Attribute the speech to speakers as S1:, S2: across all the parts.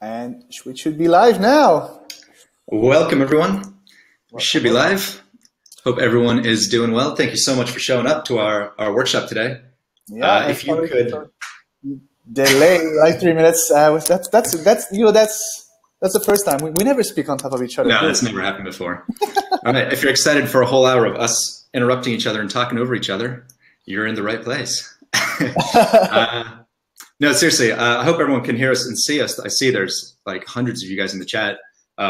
S1: And we should be live now.
S2: Welcome, everyone. We should be live. Hope everyone is doing well. Thank you so much for showing up to our workshop today.
S1: Yeah,
S2: if you could
S1: delay like 3 minutes. That's the first time we never speak on top of each other.
S2: No, that's never happened before. All right, if you're excited for a whole hour of us interrupting each other and talking over each other, you're in the right place. No, seriously, I hope everyone can hear us and see us. I see there's like hundreds of you guys in the chat,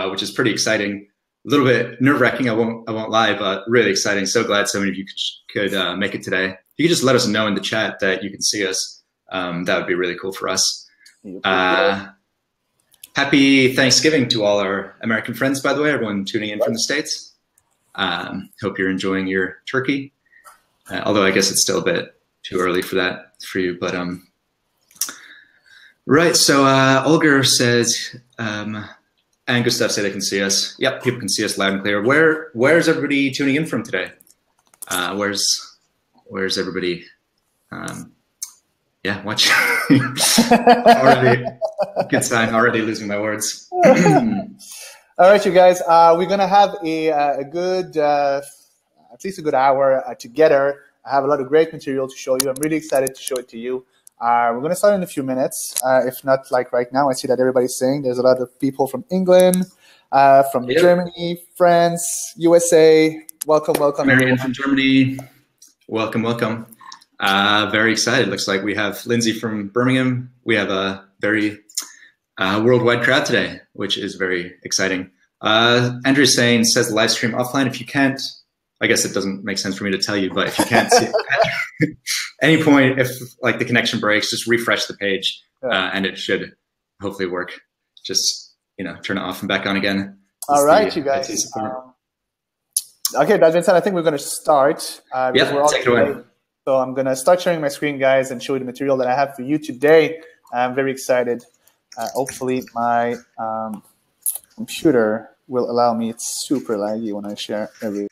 S2: which is pretty exciting. A little bit nerve-wracking, I won't lie, but really exciting. So glad so many of you could make it today. If you could just let us know in the chat that you can see us, that would be really cool for us. Happy Thanksgiving to all our American friends, by the way, everyone tuning in from the States. Hope you're enjoying your turkey, although I guess it's still a bit too early for that for you, but right, so Olger says, and Gustav said they can see us. Yep, people can see us loud and clear. Where's everybody tuning in from today? Where's everybody? Yeah, watch. Already, good sign. Already losing my words.
S1: All right, you guys. We're gonna have a good, at least a good hour together. I have a lot of great material to show you. I'm really excited to show it to you. We're going to start in a few minutes, if not like right now. I see that everybody's saying there's a lot of people from England, from Germany, France, USA. Welcome, welcome.
S2: Marion from Germany. Welcome, welcome. Very excited. Looks like we have Lindsay from Birmingham. We have a very worldwide crowd today, which is very exciting. Andrew says the live stream offline. If you can't, I guess it doesn't make sense for me to tell you, but if you can't see at any point, if like the connection breaks, just refresh the page and it should hopefully work. Just, turn it off and back on again.
S1: All right, you guys. Okay, that being said, I think we're going to start.
S2: Yeah, take it away.
S1: So I'm going to start sharing my screen, guys, and show you the material that I have for you today. I'm very excited. Hopefully my computer will allow me. It's super laggy when I share everything.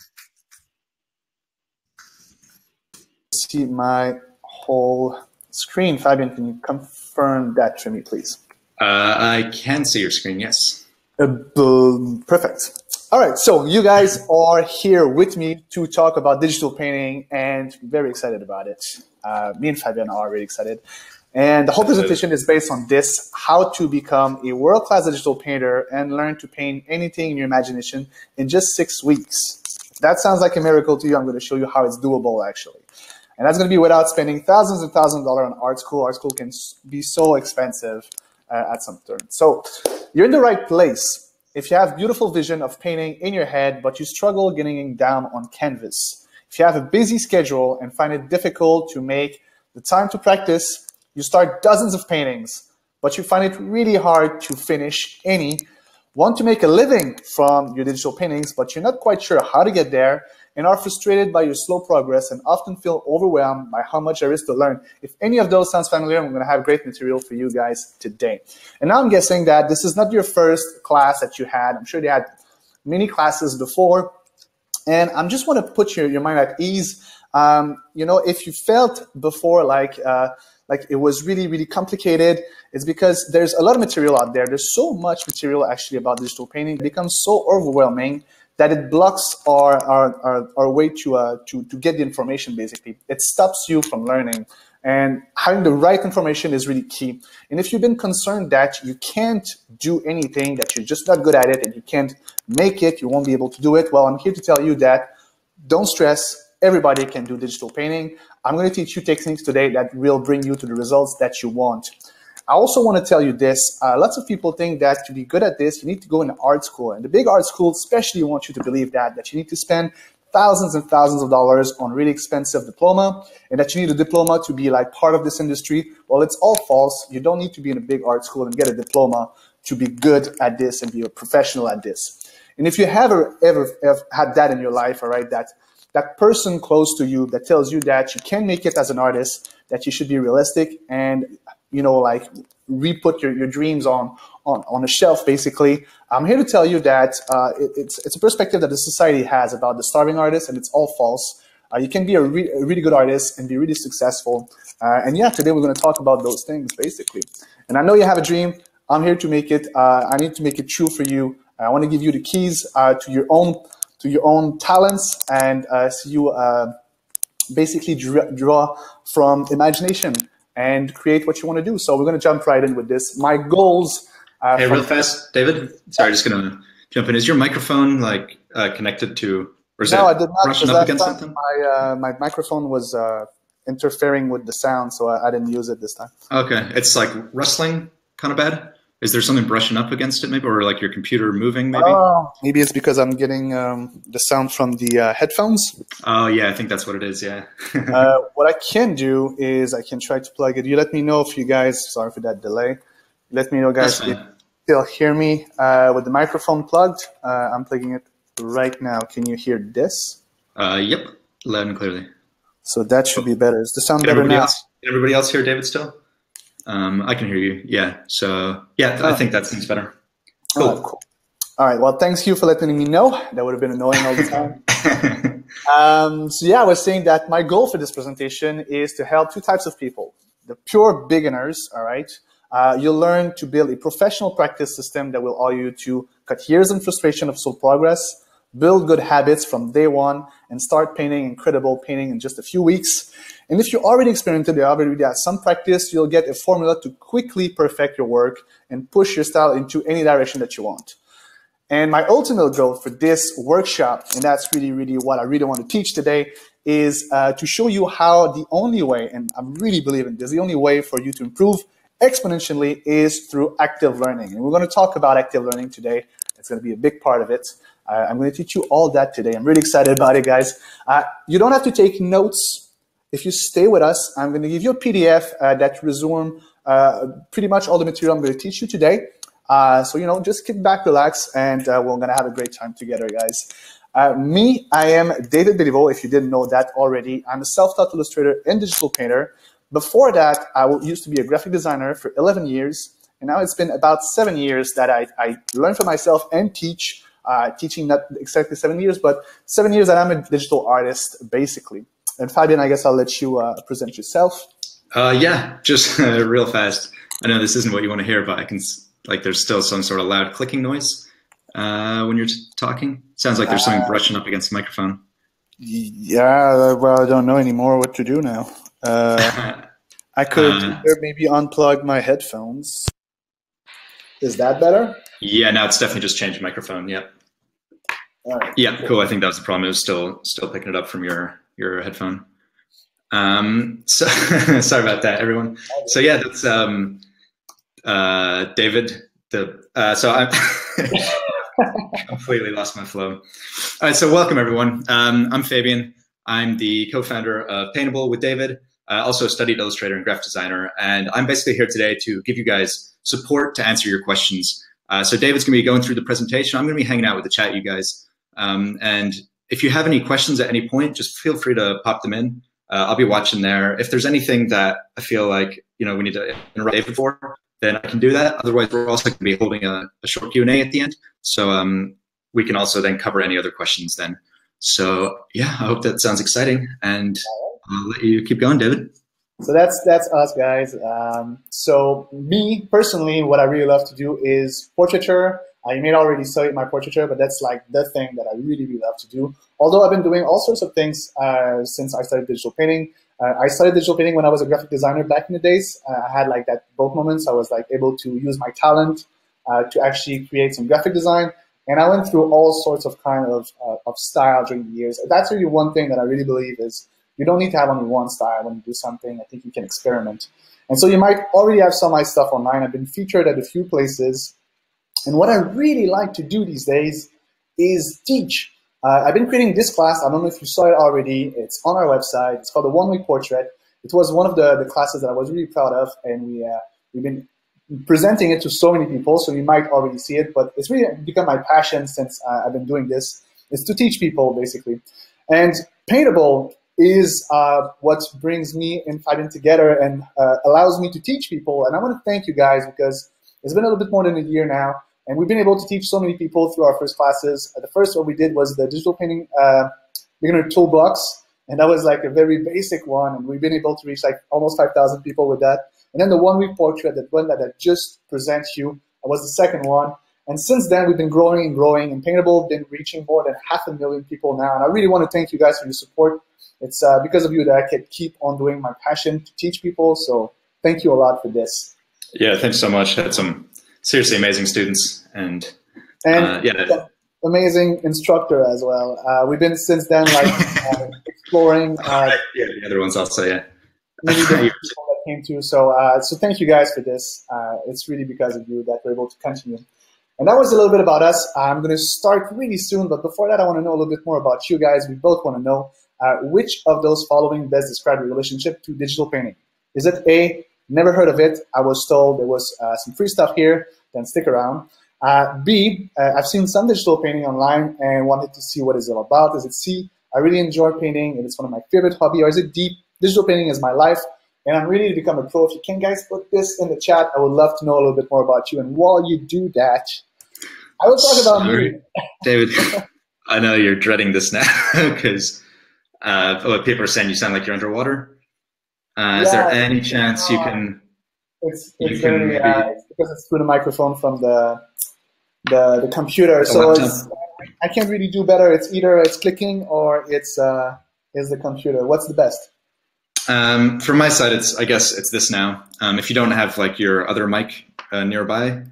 S1: See my whole screen. Fabian, can you confirm that to me, please?
S2: I can see your screen, yes.
S1: Perfect. All right, so you guys are here with me to talk about digital painting, and very excited about it. Me and Fabian are really excited. And the whole presentation is based on this: how to become a world-class digital painter and learn to paint anything in your imagination in just 6 weeks. If that sounds like a miracle to you, I'm going to show you how it's doable, actually. And that's going to be without spending thousands and thousands of dollars on art school. Art school can be so expensive at some turn. So you're in the right place. If you have beautiful vision of painting in your head, but you struggle getting down on canvas, if you have a busy schedule and find it difficult to make the time to practice, you start dozens of paintings, but you find it really hard to finish any, want to make a living from your digital paintings, but you're not quite sure how to get there, and are frustrated by your slow progress and often feel overwhelmed by how much there is to learn. If any of those sounds familiar, I'm going to have great material for you guys today. And now I'm guessing that this is not your first class that you had. I'm sure you had many classes before. And I just want to put your mind at ease. If you felt before like it was really, really complicated, it's because there's a lot of material out there. There's so much material actually about digital painting. It becomes so overwhelming that it blocks our way to get the information, basically. It stops you from learning. And having the right information is really key. And if you've been concerned that you can't do anything, that you're just not good at it, and you can't make it, you won't be able to do it, well, I'm here to tell you that don't stress. Everybody can do digital painting. I'm going to teach you techniques today that will bring you to the results that you want. I also want to tell you this. Lots of people think that to be good at this, you need to go into art school. And the big art schools especially want you to believe that you need to spend thousands and thousands of dollars on really expensive diploma, and that you need a diploma to be like part of this industry. Well, it's all false. You don't need to be in a big art school and get a diploma to be good at this and be a professional at this. And if you have ever had that in your life, all right, that person close to you that tells you that you can make it as an artist, that you should be realistic and like re-put your dreams on a shelf, basically. I'm here to tell you that it's a perspective that the society has about the starving artist, and it's all false. You can be a really good artist and be really successful. And yeah, today we're going to talk about those things, basically. And I know you have a dream. I'm here to make it. I need to make it true for you. I want to give you the keys to your own talents, and so you basically draw from imagination and create what you want to do. So we're going to jump right in with this. My goals.
S2: Hey, real fast, David. Sorry, just going to jump in. Is your microphone like connected to, or is
S1: no,
S2: it
S1: I did not,
S2: brushing up against something?
S1: My microphone was interfering with the sound, so I didn't use it this time.
S2: Okay, it's like rustling, kind of bad. Is there something brushing up against it, maybe, or like your computer moving, maybe?
S1: Maybe it's because I'm getting the sound from the headphones.
S2: Oh, yeah, I think that's what it is, yeah.
S1: What I can do is I can try to plug it. You let me know if you guys, sorry for that delay. Let me know, guys, if you still hear me with the microphone plugged. I'm plugging it right now. Can you hear this?
S2: Yep, loud and clearly.
S1: So that should be better. Is the sound better now?
S2: Can everybody else hear David still? I can hear you. Yeah. So yeah, I think that seems better. Cool.
S1: Cool. All right. Well, thanks you for letting me know. That would have been annoying all the time. So yeah, I was saying that my goal for this presentation is to help two types of people. The pure beginners. All right. You'll learn to build a professional practice system that will allow you to cut years in frustration of slow progress, build good habits from day one, and start painting incredible painting in just a few weeks. And if you already experienced it, already have some practice, you'll get a formula to quickly perfect your work and push your style into any direction that you want. And my ultimate goal for this workshop, and that's really, really what I really want to teach today, is to show you how the only way, and I'm really believing this, the only way for you to improve exponentially is through active learning. And we're going to talk about active learning today. It's going to be a big part of it. I'm going to teach you all that today. I'm really excited about it, guys. You don't have to take notes. If you stay with us, I'm going to give you a PDF that resumes pretty much all the material I'm going to teach you today. So, you know, just kick back, relax, and we're going to have a great time together, guys. I am David Béliveau, if you didn't know that already. I'm a self-taught illustrator and digital painter. Before that, I used to be a graphic designer for 11 years. And now it's been about 7 years that I learned for myself and teach. Teaching not exactly 7 years, but 7 years that I'm a digital artist, basically. And Fabian, I guess I'll let you present yourself.
S2: Yeah, just real fast. I know this isn't what you want to hear, but I can, like, there's still some sort of loud clicking noise when you're talking. Sounds like there's something brushing up against the microphone.
S1: Yeah, well, I don't know anymore what to do now. I could maybe unplug my headphones. Is that better?
S2: Yeah, now it's definitely just changed the microphone. Yeah.
S1: All right,
S2: yeah, cool. I think that was the problem. It was still picking it up from your headphone. So sorry about that, everyone. So yeah, that's David. So I completely lost my flow. All right, so welcome everyone. I'm Fabian. I'm the co-founder of Paintable with David. Also a studied illustrator and graphic designer, and I'm basically here today to give you guys support to answer your questions. So David's going to be going through the presentation. I'm going to be hanging out with the chat, you guys. And if you have any questions at any point, just feel free to pop them in. I'll be watching there. If there's anything that I feel like, you know, we need to interrupt David for, then I can do that. Otherwise, we're also going to be holding a short Q&A at the end. So we can also then cover any other questions then. So yeah, I hope that sounds exciting. And I'll let you keep going, David.
S1: So that's us, guys. So me personally, what I really love to do is portraiture. You may already saw my portraiture, but that's like the thing that I really, really love to do. Although I've been doing all sorts of things since I started digital painting. I started digital painting when I was a graphic designer back in the days. I had like that both moments. I was like able to use my talent to actually create some graphic design. And I went through all sorts of kind of style during the years. That's really one thing that I really believe is you don't need to have only one style when you do something. I think you can experiment. And so you might already have some of my stuff online. I've been featured at a few places. And what I really like to do these days is teach. I've been creating this class. I don't know if you saw it already. It's on our website. It's called the 1 Week Portrait. It was one of the classes that I was really proud of. And we've been presenting it to so many people, so you might already see it. But it's really become my passion since I've been doing this. It's to teach people, basically. And Paintable is what brings me and Fabian together and allows me to teach people. And I want to thank you guys because it's been a little bit more than a year now. And we've been able to teach so many people through our first classes. The first one we did was the digital painting beginner toolbox. And that was like a very basic one. And we've been able to reach like almost 5,000 people with that. And then the 1 week portrait, that one that I just present you, was the second one. And since then, we've been growing and growing, and Paintable been reaching more than 500,000 people now. And I really want to thank you guys for your support. It's because of you that I can keep on doing my passion to teach people. So thank you a lot for this.
S2: Yeah, thanks so much. Had some seriously amazing students, and yeah,
S1: amazing instructor as well. We've been since then like exploring.
S2: Yeah, the other ones also, yeah.
S1: Many different people that came to. So thank you guys for this. It's really because of you that we're able to continue. And that was a little bit about us. I'm going to start really soon, but before that, I want to know a little bit more about you guys. We both want to know which of those following best describe your relationship to digital painting. Is it A, never heard of it, I was told there was some free stuff here, then stick around. B, I've seen some digital painting online and wanted to see what it's all about. Is it C, I really enjoy painting and it's one of my favorite hobbies? Or is it D, digital painting is my life and I'm ready to become a pro? If you can, guys, put this in the chat. I would love to know a little bit more about you. And while you do that, I will talk about me.
S2: David, I know you're dreading this now because what people are saying, you sound like you're underwater. Yeah, is there any chance you can?
S1: It's because it's through the microphone from the computer, so I can't really do better. It's either it's clicking or it's the computer. What's the best?
S2: From my side, I guess it's this now. If you don't have like your other mic nearby.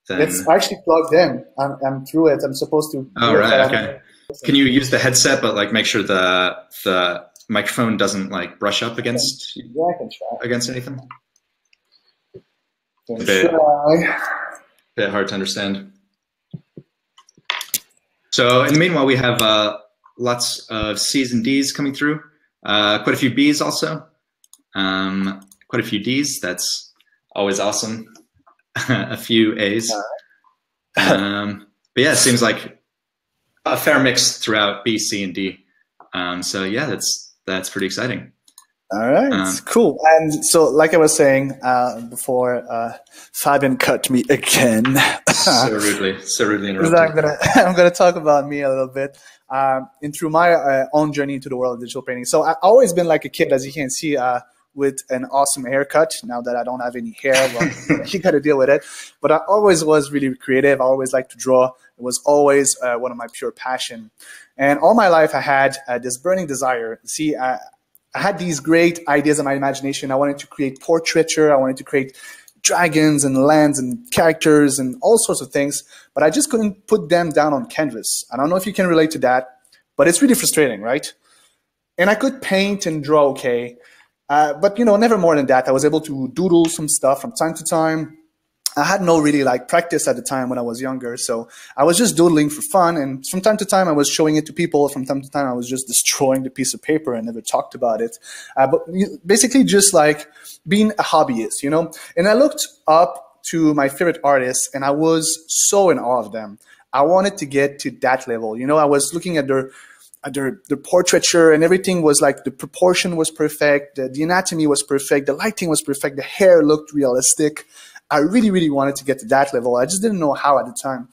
S2: Then...
S1: It's actually plugged in. I'm through it. I'm supposed to.
S2: Oh, right. Okay. Can you use the headset, but like make sure the microphone doesn't like brush up against
S1: I can try.
S2: Against anything?
S1: A
S2: bit hard to understand. So in the meanwhile, we have lots of C's and D's coming through. Quite a few B's also. Quite a few D's. That's always awesome. A few A's. But yeah, it seems like a fair mix throughout B, C, and D. So yeah, that's pretty exciting.
S1: All right, cool. And so, like I was saying before, Fabian cut me again.
S2: so rudely interrupted.
S1: I'm gonna talk about me a little bit, and through my own journey into the world of digital painting. So I've always been like a kid, as you can see, with an awesome haircut. Now that I don't have any hair, well, you got to deal with it. But I always was really creative. I always liked to draw. It was always one of my pure passion. And all my life, I had this burning desire. See, I had these great ideas in my imagination. I wanted to create portraiture. I wanted to create dragons and lands and characters and all sorts of things, but I just couldn't put them down on canvas. I don't know if you can relate to that, but it's really frustrating, right? And I could paint and draw okay, but you know, never more than that. I was able to doodle some stuff from time to time. I had no really like practice at the time when I was younger, so I was just doodling for fun, and from time to time I was showing it to people. From time to time I was just destroying the piece of paper and never talked about it. But basically just like being a hobbyist, you know? And I looked up to my favorite artists and I was so in awe of them. I wanted to get to that level. You know, I was looking at their portraiture and everything was like, the proportion was perfect, the anatomy was perfect, the lighting was perfect, the hair looked realistic. I really, really wanted to get to that level. I just didn't know how at the time.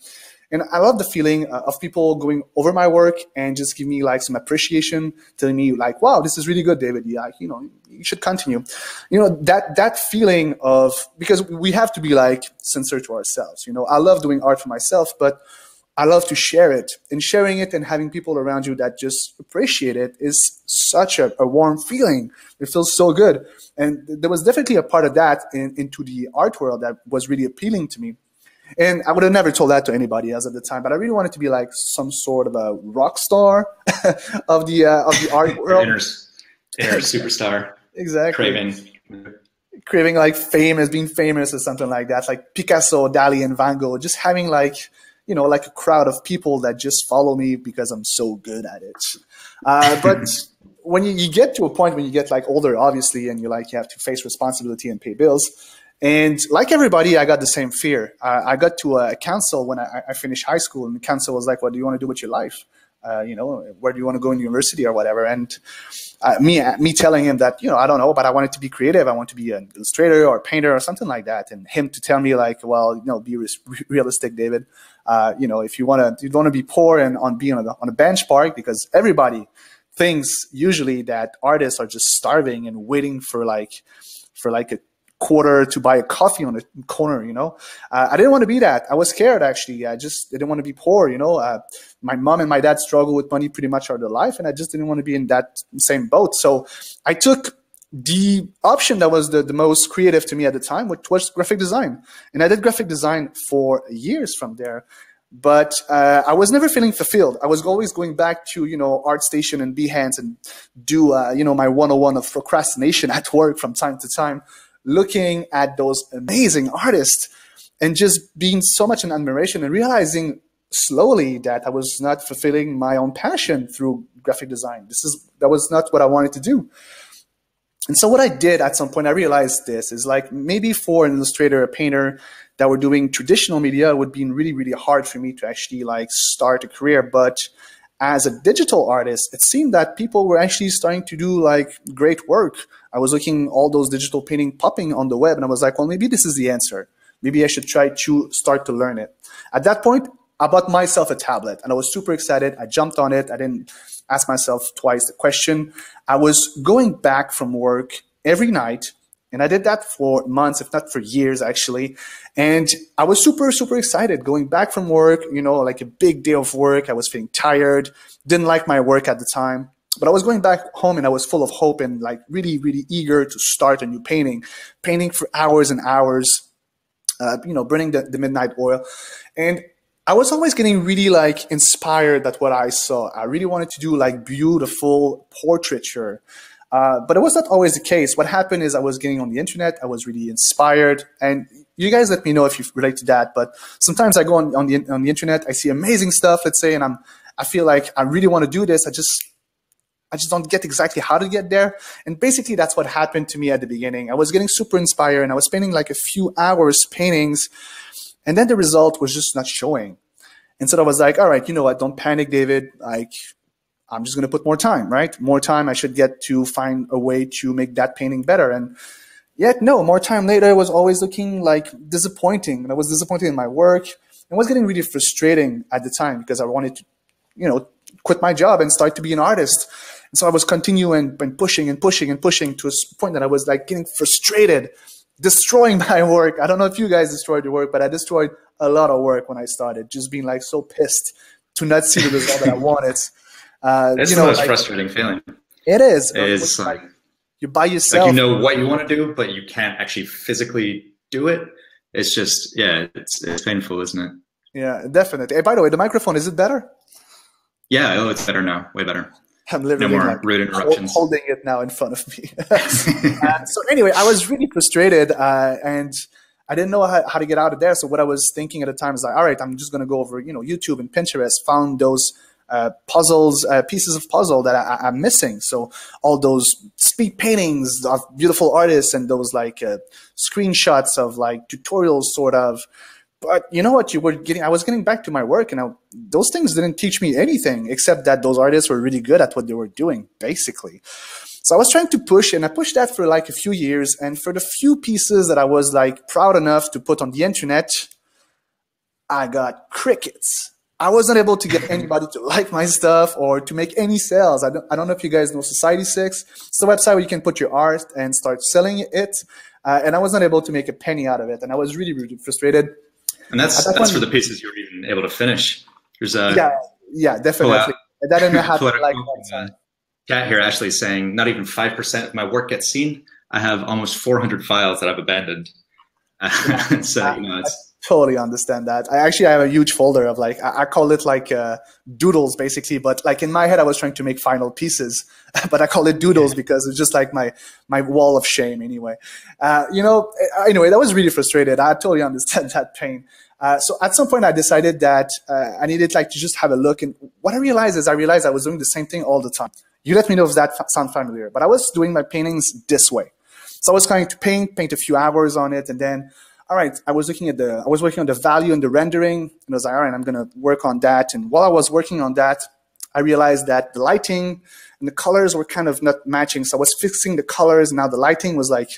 S1: And I love the feeling of people going over my work and just give me like some appreciation, telling me like, wow, this is really good, David. Yeah, you know, you should continue. You know, that feeling of, because we have to be like sincere to ourselves. You know, I love doing art for myself, but I love to share it, and sharing it and having people around you that just appreciate it is such a warm feeling. It feels so good. And there was definitely a part of that into the art world that was really appealing to me. And I would have never told that to anybody else at the time, but I really wanted to be like some sort of a rock star of the art world.
S2: Inner superstar.
S1: Exactly. Craving like famous, being famous or something like that. Like Picasso, Dali, and Van Gogh, just having like, you know, like a crowd of people that just follow me because I'm so good at it. But when you get to a point when you get like older, obviously, and you have to face responsibility and pay bills. And like everybody, I got the same fear. I got to a council when I finished high school, and the council was like, what do you want to do with your life? You know, where do you want to go in university or whatever? And me telling him that, you know, I don't know, but I wanted to be creative. I want to be an illustrator or a painter or something like that. And him to tell me like, well, you know, be realistic, David. You know, if you want to be poor and be on a bench park, because everybody thinks usually that artists are just starving and waiting for like a quarter to buy a coffee on the corner, you know. I didn't want to be that. I was scared, actually. I just didn't want to be poor, you know. My mom and my dad struggle with money pretty much all their life, and I just didn't want to be in that same boat. So I took the option that was the most creative to me at the time, which was graphic design. And I did graphic design for years from there. But I was never feeling fulfilled. I was always going back to, you know, ArtStation and Behance and do, you know, my 101 of procrastination at work from time to time, looking at those amazing artists and just being so much in admiration and realizing slowly that I was not fulfilling my own passion through graphic design. That was not what I wanted to do. And so what I did at some point, I realized this is like maybe for an illustrator, a painter that were doing traditional media, it would be really, really hard for me to actually like start a career. But as a digital artist, it seemed that people were actually starting to do like great work. I was looking all those digital painting popping on the web, and I was like, well, maybe this is the answer. Maybe I should try to start to learn it. At that point, I bought myself a tablet, and I was super excited. I jumped on it. I didn't ask myself twice the question. I was going back from work every night, and I did that for months, if not for years, actually. And I was super, super excited going back from work, you know, like a big day of work. I was feeling tired, didn't like my work at the time. But I was going back home and I was full of hope and like really, really eager to start a new painting for hours and hours, you know, burning the midnight oil. And I was always getting really like inspired at what I saw. I really wanted to do like beautiful portraiture. But it was not always the case. What happened is I was getting on the internet. I was really inspired. And you guys let me know if you relate to that. But sometimes I go on the internet, I see amazing stuff, let's say, and I feel like I really want to do this. I just don't get exactly how to get there. And basically that's what happened to me at the beginning. I was getting super inspired and I was spending like a few hours paintings, and then the result was just not showing. And so I was like, all right, you know what? Don't panic, David. Like, I'm just going to put more time, right? More time. I should get to find a way to make that painting better. And yet, no, more time later, it was always looking like disappointing. And I was disappointed in my work. It was getting really frustrating at the time because I wanted to, you know, quit my job and start to be an artist. And so I was continuing and pushing and pushing and pushing to a point that I was like getting frustrated, destroying my work. I don't know if you guys destroyed your work, but I destroyed a lot of work when I started, just being like so pissed to not see the result that I wanted.
S2: It's the most frustrating feeling.
S1: It is.
S2: It's
S1: like you're by yourself.
S2: Like you know what you want to do, but you can't actually physically do it. It's just, yeah, it's painful, isn't it?
S1: Yeah, definitely. Hey, by the way, the microphone, is it better?
S2: Yeah, oh, it's better now. Way better.
S1: I'm literally
S2: no more
S1: like
S2: rude interruptions.
S1: Holding it now in front of me. So anyway, I was really frustrated and I didn't know how to get out of there. So what I was thinking at the time is like, all right, I'm just going to go over, you know, YouTube and Pinterest, found those puzzles, pieces of puzzle that I'm missing. So all those speed paintings of beautiful artists and those like screenshots of like tutorials sort of. But you know what? I was getting back to my work, and those things didn't teach me anything except that those artists were really good at what they were doing, basically. So I was trying to push, and I pushed that for like a few years. And for the few pieces that I was like proud enough to put on the internet, I got crickets. I wasn't able to get anybody to like my stuff or to make any sales. I don't know if you guys know Society6. It's a website where you can put your art and start selling it. And I wasn't able to make a penny out of it. And I was really, really frustrated.
S2: And that's for the pieces you were even able to finish. There's
S1: yeah, definitely. That didn't happen like
S2: Kat here actually saying not even 5% of my work gets seen. I have almost 400 files that I've abandoned. So you know, it's
S1: totally understand that. I actually have a huge folder of like, I call it like doodles basically, but like in my head, I was trying to make final pieces, but I call it doodles because it's just like my wall of shame anyway. You know, anyway, that was really frustrated. I totally understand that pain. So at some point I decided that I needed like to just have a look, and what I realized I was doing the same thing all the time. You let me know if that sounds familiar, but I was doing my paintings this way. So I was going to paint a few hours on it, and then all right, I was working on the value and the rendering, and I was like, all right, I'm going to work on that. And while I was working on that, I realized that the lighting and the colors were kind of not matching. So I was fixing the colors, and now the lighting was like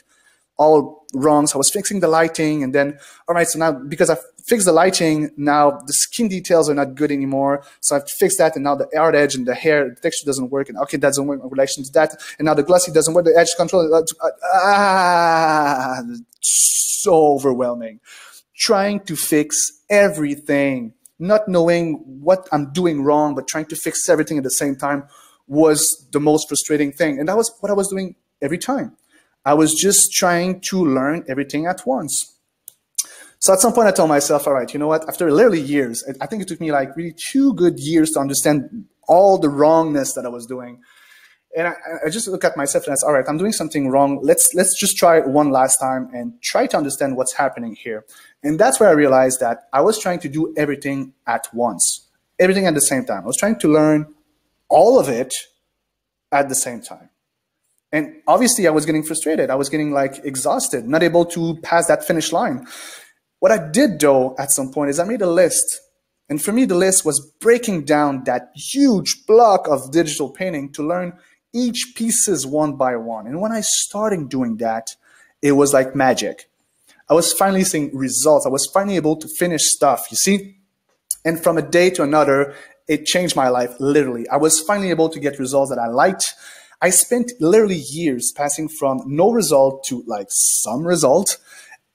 S1: all wrong. So I was fixing the lighting, and then, all right, so now because I fixed the lighting, now the skin details are not good anymore. So I've fixed that, and now the art edge and the hair the texture doesn't work, and okay, that doesn't work in relation to that, and now the glossy doesn't work, the edge control, so overwhelming. Trying to fix everything, not knowing what I'm doing wrong, but trying to fix everything at the same time was the most frustrating thing. And that was what I was doing every time. I was just trying to learn everything at once. So at some point I told myself, all right, you know what? After literally years, I think it took me like really 2 good years to understand all the wrongness that I was doing. And I just look at myself and I said, all right, I'm doing something wrong. Let's just try it one last time and try to understand what's happening here. And that's where I realized that I was trying to do everything at once, everything at the same time. I was trying to learn all of it at the same time. And obviously I was getting frustrated. I was getting like exhausted, not able to pass that finish line. What I did though at some point is I made a list. And for me, the list was breaking down that huge block of digital painting to learn each pieces one by one. And when I started doing that, it was like magic. I was finally seeing results. I was finally able to finish stuff, you see? And from a day to another, it changed my life, literally. I was finally able to get results that I liked. I spent literally years passing from no result to like some result.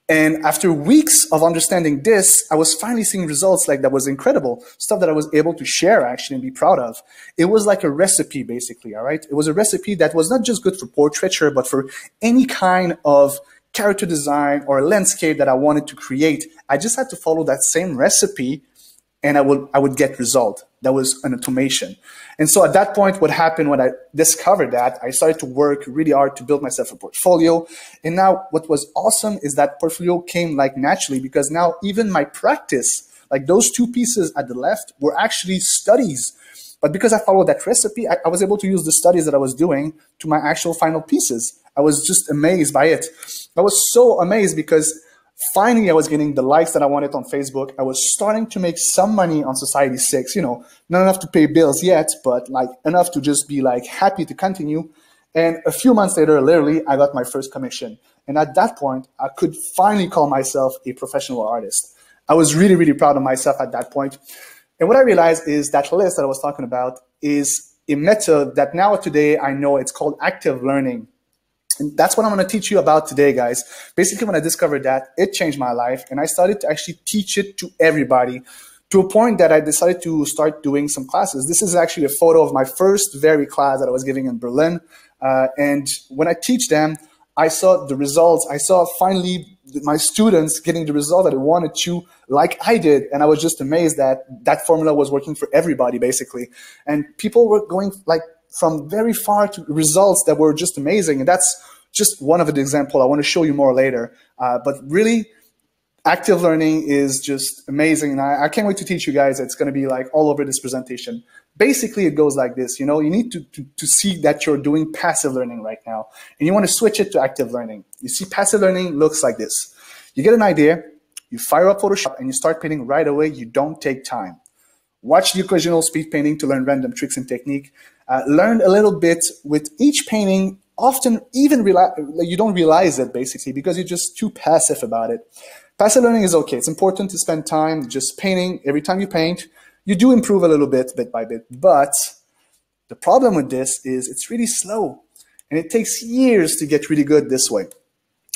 S1: And after weeks of understanding this, I was finally seeing results like that was incredible, stuff that I was able to share actually and be proud of. It was like a recipe basically, all right? It was a recipe that was not just good for portraiture, but for any kind of character design or landscape that I wanted to create. I just had to follow that same recipe and I would get result. That was an automation. And so at that point, what happened when I discovered that, I started to work really hard to build myself a portfolio. And now what was awesome is that portfolio came like naturally because now even my practice, like those 2 pieces at the left were actually studies. But because I followed that recipe, I was able to use the studies that I was doing to my actual final pieces. I was just amazed by it. I was so amazed because finally, I was getting the likes that I wanted on Facebook. I was starting to make some money on Society6, you know, not enough to pay bills yet, but like enough to just be like happy to continue. And a few months later, literally, I got my first commission. And at that point, I could finally call myself a professional artist. I was really, really proud of myself at that point. And what I realized is that list that I was talking about is a method that now today I know it's called active learning. And that's what I'm going to teach you about today, guys. Basically, when I discovered that, it changed my life. And I started to actually teach it to everybody to a point that I decided to start doing some classes. This is actually a photo of my first very class that I was giving in Berlin. And when I teach them, I saw the results. I saw finally my students getting the result that they wanted to, like I did. And I was just amazed that that formula was working for everybody, basically. And people were going like from very far to results that were just amazing. And that's just one of the examples. I want to show you more later. But really, active learning is just amazing. And I can't wait to teach you guys. It's going to be like all over this presentation. Basically, it goes like this. You know, you need to see that you're doing passive learning right now. And you want to switch it to active learning. You see, passive learning looks like this. You get an idea, you fire up Photoshop, and you start painting right away. You don't take time. Watch the occasional speed painting to learn random tricks and technique. Learn a little bit with each painting. Often even you don't realize it basically because you're just too passive about it. Passive learning is okay. It's important to spend time just painting. Every time you paint, you do improve a little bit by bit. But the problem with this is it's really slow and it takes years to get really good this way.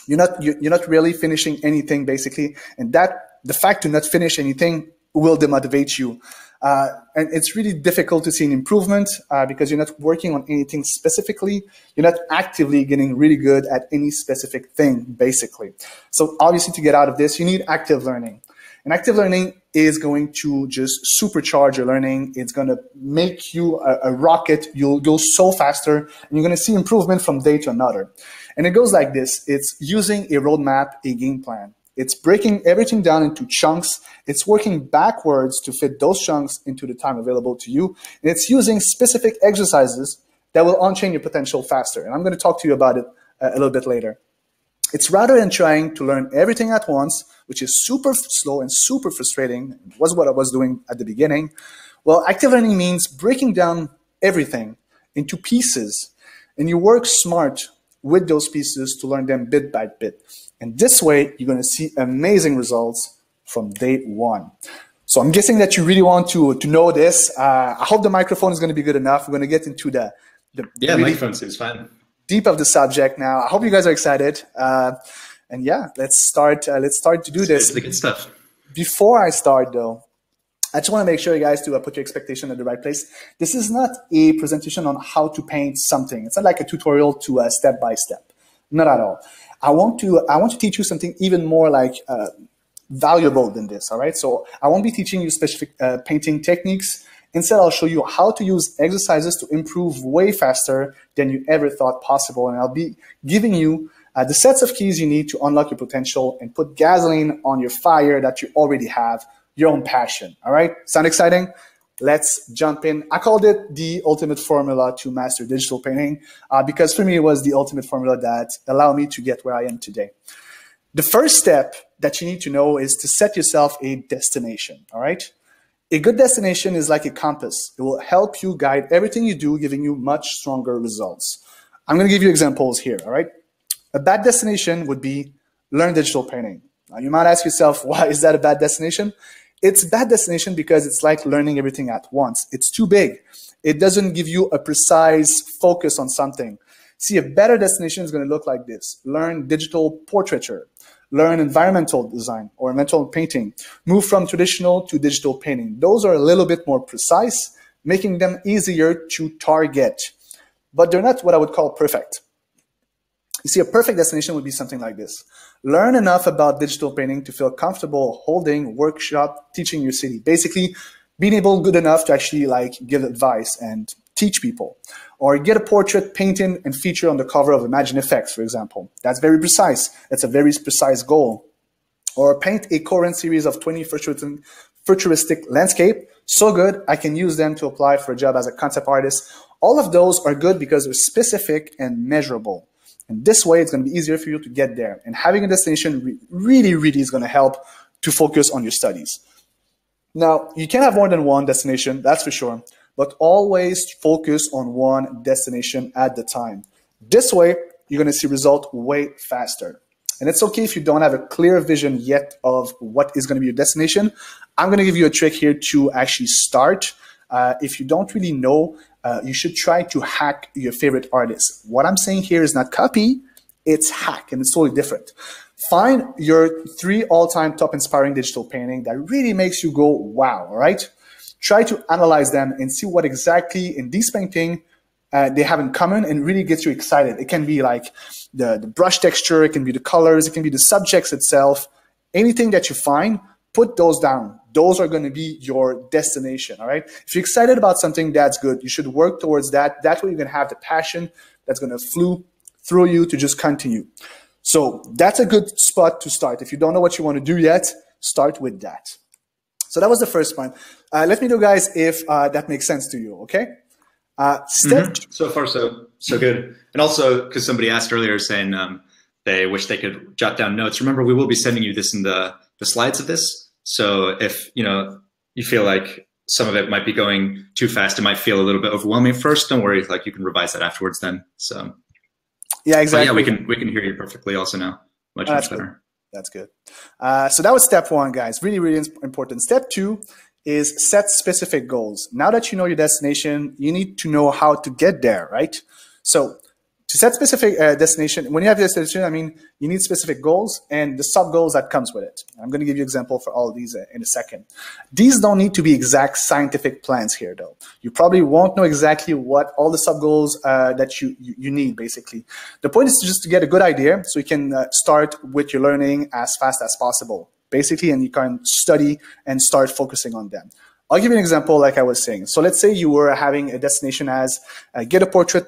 S1: You're not really finishing anything basically. And the fact to not finish anything will demotivate you. And it's really difficult to see an improvement because you're not working on anything specifically. You're not actively getting really good at any specific thing, basically. So obviously to get out of this, you need active learning. And active learning is going to just supercharge your learning. It's going to make you a rocket. You'll go so faster and you're going to see improvement from day to another. And it goes like this. It's using a roadmap, a game plan. It's breaking everything down into chunks. It's working backwards to fit those chunks into the time available to you. And it's using specific exercises that will unchain your potential faster. And I'm going to talk to you about it a little bit later. It's rather than trying to learn everything at once, which is super slow and super frustrating, was what I was doing at the beginning. Well, active learning means breaking down everything into pieces. And you work smart with those pieces to learn them bit by bit. And this way, you're going to see amazing results from day one. So I'm guessing that you really want to know this. I hope the microphone is going to be good enough. We're going to get into the
S2: really microphone seems fine.
S1: Deep of the subject now. I hope you guys are excited. And yeah, let's start to do this.
S2: It's the good stuff.
S1: Before I start though, I just want to make sure you guys to put your expectation at the right place. This is not a presentation on how to paint something. It's not like a tutorial to step by step. Not at all. I want to teach you something even more like valuable than this. All right. So I won't be teaching you specific painting techniques. Instead, I'll show you how to use exercises to improve way faster than you ever thought possible. And I'll be giving you the sets of keys you need to unlock your potential and put gasoline on your fire that you already have, your own passion. All right. Sound exciting? Let's jump in. I called it the ultimate formula to master digital painting because for me, it was the ultimate formula that allowed me to get where I am today. The first step that you need to know is to set yourself a destination. All right. A good destination is like a compass. It will help you guide everything you do, giving you much stronger results. I'm going to give you examples here. All right. A bad destination would be learn digital painting. Now, you might ask yourself, why is that a bad destination? It's a bad destination because it's like learning everything at once. It's too big. It doesn't give you a precise focus on something. See, a better destination is going to look like this. Learn digital portraiture. Learn environmental design or environmental painting. Move from traditional to digital painting. Those are a little bit more precise, making them easier to target. But they're not what I would call perfect. You see, a perfect destination would be something like this. Learn enough about digital painting to feel comfortable holding workshop, teaching your city. Basically, being able good enough to actually like give advice and teach people. Or get a portrait painted and featured on the cover of Imagine Effects, for example. That's very precise. That's a very precise goal. Or paint a coherent series of 20 futuristic landscape. So good, I can use them to apply for a job as a concept artist. All of those are good because they're specific and measurable. And this way, it's going to be easier for you to get there. And having a destination really, really is going to help to focus on your studies. Now, you can have more than one destination, that's for sure, but always focus on one destination at the time. This way, you're going to see results way faster. And it's okay if you don't have a clear vision yet of what is going to be your destination. I'm going to give you a trick here to actually start. If you don't really know, you should try to hack your favorite artist. What I'm saying here is not copy, it's hack, and it's totally different. Find your 3 all-time top inspiring digital painting that really makes you go, wow, all right? Try to analyze them and see what exactly in these painting they have in common and really gets you excited. It can be like the brush texture, it can be the colors, it can be the subjects itself. Anything that you find, put those down. Those are going to be your destination, all right? If you're excited about something, that's good. You should work towards that. That's where you're going to have the passion that's going to flow through you to just continue. So that's a good spot to start. If you don't know what you want to do yet, start with that. So that was the first point. Let me know, guys, if that makes sense to you, okay?
S2: So far, so good. And also, because somebody asked earlier saying they wish they could jot down notes. Remember, we will be sending you this in the slides of this. So if you feel like some of it might be going too fast, it might feel a little bit overwhelming at first. Don't worry, like you can revise that afterwards then. So
S1: yeah, exactly.
S2: But yeah, we can hear you perfectly also now. Much better.
S1: Good. That's good. So that was step 1, guys. Really, really important. Step 2 is set specific goals. Now that you know your destination, you need to know how to get there, right? So to set specific destination, when you have a destination, I mean, you need specific goals and the sub goals that comes with it. I'm going to give you an example for all of these in a second. These don't need to be exact scientific plans here, though. You probably won't know exactly what all the sub goals that you need, basically. The point is just to get a good idea so you can start with your learning as fast as possible, basically, and you can study and start focusing on them. I'll give you an example like I was saying. So let's say you were having a destination as get a portrait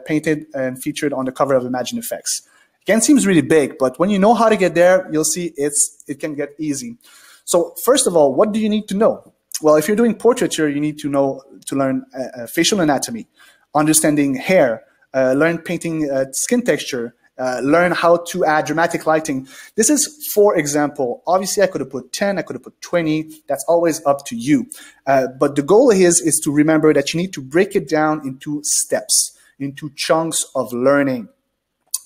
S1: painted and featured on the cover of Imagine Effects. Again, it seems really big, but when you know how to get there, you'll see it can get easy. So first of all, what do you need to know? Well, if you're doing portraiture, you need to learn facial anatomy, understanding hair, learn painting skin texture, learn how to add dramatic lighting. This is, for example, obviously I could have put 10, I could have put 20. That's always up to you. But the goal is to remember that you need to break it down into steps, into chunks of learning.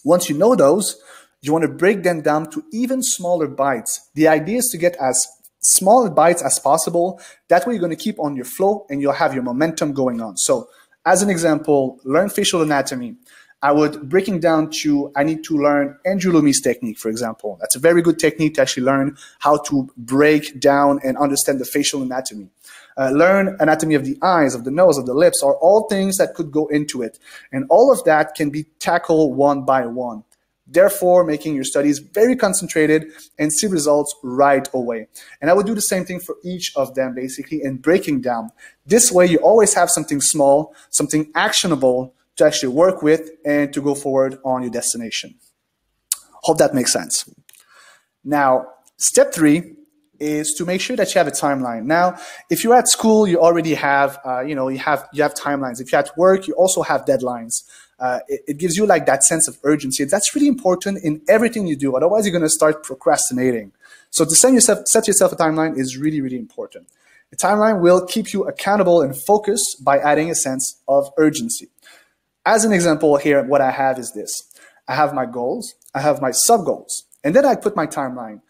S1: Once you know those, you want to break them down to even smaller bites. The idea is to get as small bites as possible. That way you're going to keep on your flow and you'll have your momentum going on. So as an example, learn facial anatomy. I would breaking down to, I need to learn Andrew Lumi's technique, for example. That's a very good technique to actually learn how to break down and understand the facial anatomy. Learn anatomy of the eyes, of the nose, of the lips, are all things that could go into it. And all of that can be tackled one by one. Therefore, making your studies very concentrated and see results right away. And I would do the same thing for each of them, basically, and breaking down. This way, you always have something small, something actionable to actually work with and to go forward on your destination. Hope that makes sense. Now, step 3 is to make sure that you have a timeline. Now, if you're at school, you already have, you have timelines. If you're at work, you also have deadlines. It gives you like that sense of urgency. That's really important in everything you do. Otherwise, you're going to start procrastinating. So to set yourself a timeline is really, really important. A timeline will keep you accountable and focused by adding a sense of urgency. As an example here, what I have is this. I have my goals, I have my sub-goals, and then I put my timeline.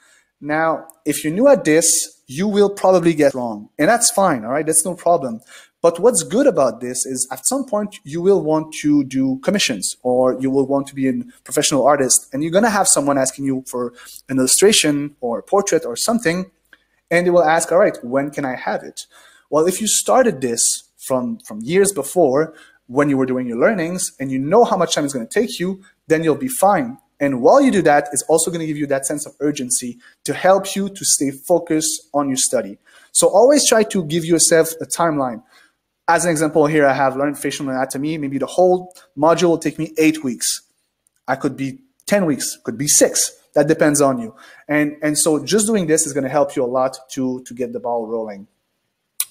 S1: Now, if you're new at this, you will probably get wrong, and that's fine, all right? That's no problem. But what's good about this is at some point you will want to do commissions or you will want to be a professional artist, and you're going to have someone asking you for an illustration or a portrait or something, and they will ask, all right, when can I have it? Well, if you started this from years before when you were doing your learnings and you know how much time it's going to take you, then you'll be fine. And while you do that, it's also going to give you that sense of urgency to help you to stay focused on your study. So always try to give yourself a timeline. As an example here, I have learned facial anatomy. Maybe the whole module will take me 8 weeks. I could be 10 weeks, could be 6. That depends on you. And so just doing this is going to help you a lot to get the ball rolling.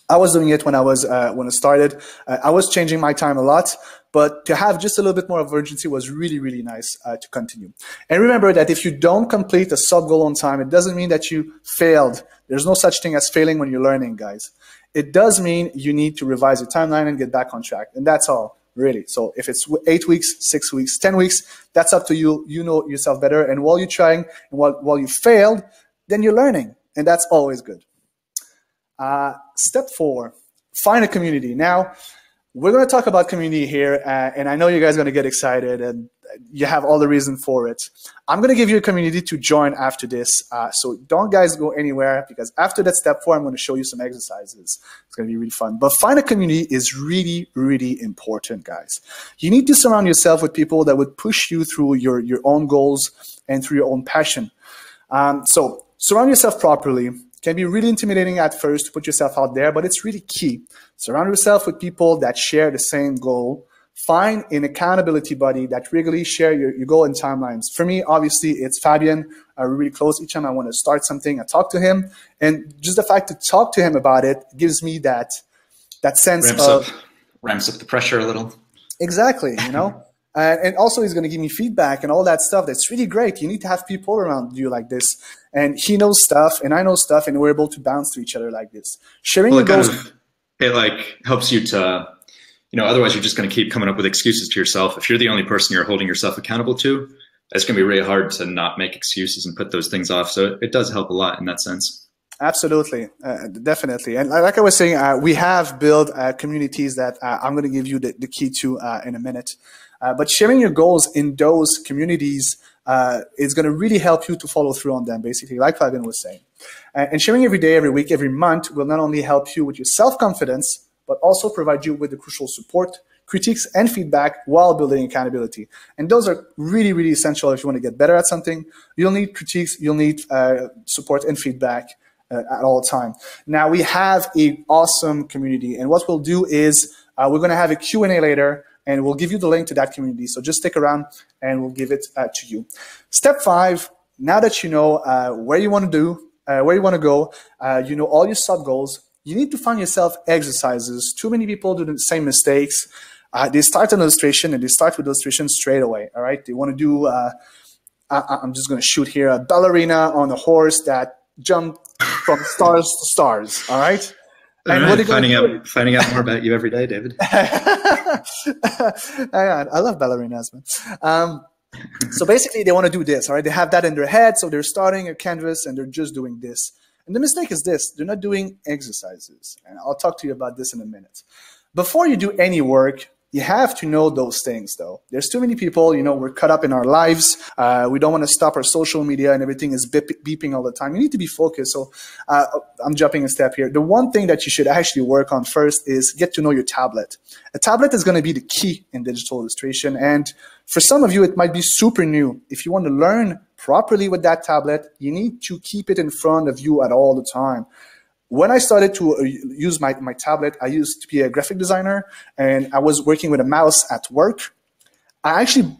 S1: I was doing it when I started. I was changing my time a lot, but to have just a little bit more of urgency was really, really nice to continue. And remember that if you don't complete a sub-goal on time, it doesn't mean that you failed. There's no such thing as failing when you're learning, guys. It does mean you need to revise your timeline and get back on track. And that's all, really. So if it's 8 weeks, 6 weeks, 10 weeks, that's up to you. You know yourself better. And while you're trying and while you failed, then you're learning. And that's always good. Step 4, find a community. Now, we're going to talk about community here, and I know you guys are going to get excited, and you have all the reason for it. I'm going to give you a community to join after this, so don't guys go anywhere, because after that step 4, I'm going to show you some exercises. It's going to be really fun. But find a community is really, really important, guys. You need to surround yourself with people that would push you through your own goals and through your own passion. So surround yourself properly. Can be really intimidating at first to put yourself out there, but it's really key. Surround yourself with people that share the same goal. Find an accountability buddy that regularly share your goal and timelines. For me, obviously, it's Fabian. We're really close. Each time I want to start something, I talk to him. And just the fact to talk to him about it gives me that sense
S2: ramps up the pressure a little.
S1: Exactly, you know? And also he's going to give me feedback and all that stuff. That's really great. You need to have people around you like this. And he knows stuff and I know stuff and we're able to bounce to each other like this. Sharing your goals.
S2: It like helps you to, otherwise you're just going to keep coming up with excuses to yourself. If you're the only person you're holding yourself accountable to, it's going to be really hard to not make excuses and put those things off. So it does help a lot in that sense.
S1: Absolutely. Definitely. And like I was saying, we have built communities that I'm going to give you the key to in a minute. But sharing your goals in those communities is going to really help you to follow through on them, basically, like Fabian was saying. And sharing every day, every week, every month will not only help you with your self-confidence, but also provide you with the crucial support, critiques, and feedback while building accountability. And those are really, really essential if you want to get better at something. You'll need critiques, you'll need support and feedback at all time. Now, we have an awesome community. And what we'll do is we're going to have a Q&A later, and we'll give you the link to that community. So just stick around and we'll give it to you. Step 5, now that you know where you want to go, you know all your sub goals, you need to find yourself exercises. Too many people do the same mistakes. They start an illustration and they start with illustration straight away. All right. They want to do, I'm just going to shoot here, a ballerina on a horse that jumped from stars to stars. All right.
S2: And what finding out more about you every day, David.
S1: I love ballerinas, man. So basically they want to do this, all right? They have that in their head. So they're starting a canvas and they're just doing this. And the mistake is this, they're not doing exercises. And I'll talk to you about this in a minute. Before you do any work, you have to know those things, though. There's too many people, you know, we're caught up in our lives. We don't want to stop our social media and everything is beeping all the time. You need to be focused. So I'm jumping a step here. The one thing that you should actually work on first is get to know your tablet. A tablet is going to be the key in digital illustration. And for some of you, it might be super new. If you want to learn properly with that tablet, you need to keep it in front of you at all the time. When I started to use my tablet, I used to be a graphic designer and I was working with a mouse at work. I actually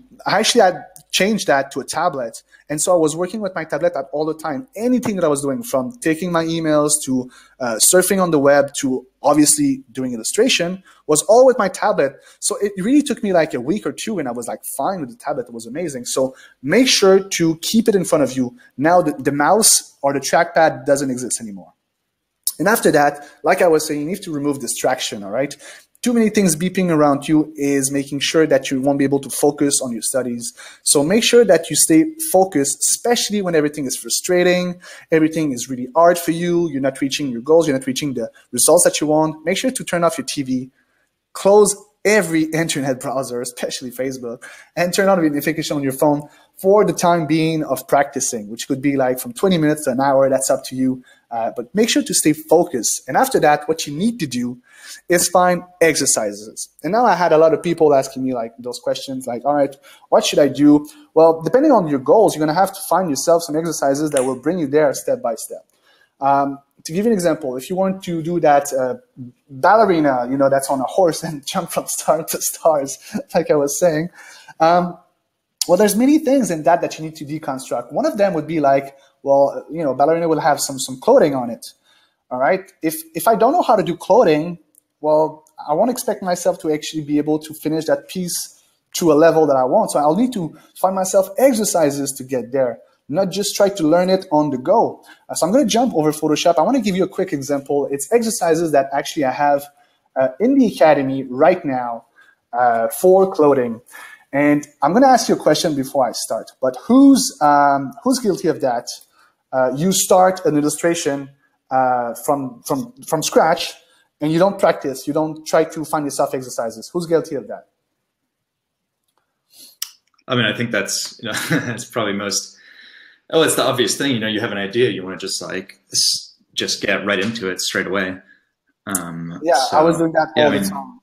S1: had changed that to a tablet. And so I was working with my tablet at all the time. Anything that I was doing, from taking my emails to surfing on the web to obviously doing illustration, was all with my tablet. So it really took me like a week or two and I was like fine with the tablet. It was amazing. So make sure to keep it in front of you. Now the mouse or the trackpad doesn't exist anymore. And after that, like I was saying, you need to remove distraction, all right? Too many things beeping around you is making sure that you won't be able to focus on your studies. So make sure that you stay focused, especially when everything is frustrating, everything is really hard for you, you're not reaching your goals, you're not reaching the results that you want. Make sure to turn off your TV, close every internet browser, especially Facebook, and turn on the notification on your phone for the time being of practicing, which could be like from 20 minutes to an hour. That's up to you. But make sure to stay focused. And after that, what you need to do is find exercises. And now I had a lot of people asking me like those questions like, all right, what should I do? Well, depending on your goals, you're going to have to find yourself some exercises that will bring you there step by step. To give you an example, if you want to do that ballerina, you know, that's on a horse and jump from star to stars, like I was saying, well, there's many things in that you need to deconstruct. One of them would be like, well, you know, ballerina will have some clothing on it. All right. If I don't know how to do clothing, well, I won't expect myself to actually be able to finish that piece to a level that I want. So I'll need to find myself exercises to get there, not just try to learn it on the go. So I'm going to jump over Photoshop. I want to give you a quick example. It's exercises that actually I have in the Academy right now for clothing. And I'm going to ask you a question before I start, but who's guilty of that? You start an illustration from scratch and you don't practice, you don't try to find yourself exercises. Who's guilty of that?
S2: I mean, I think that's, you know, that's probably most, oh, it's the obvious thing. You know, you have an idea, you want to just like, just get right into it straight away.
S1: Yeah, so, I was doing that all the time.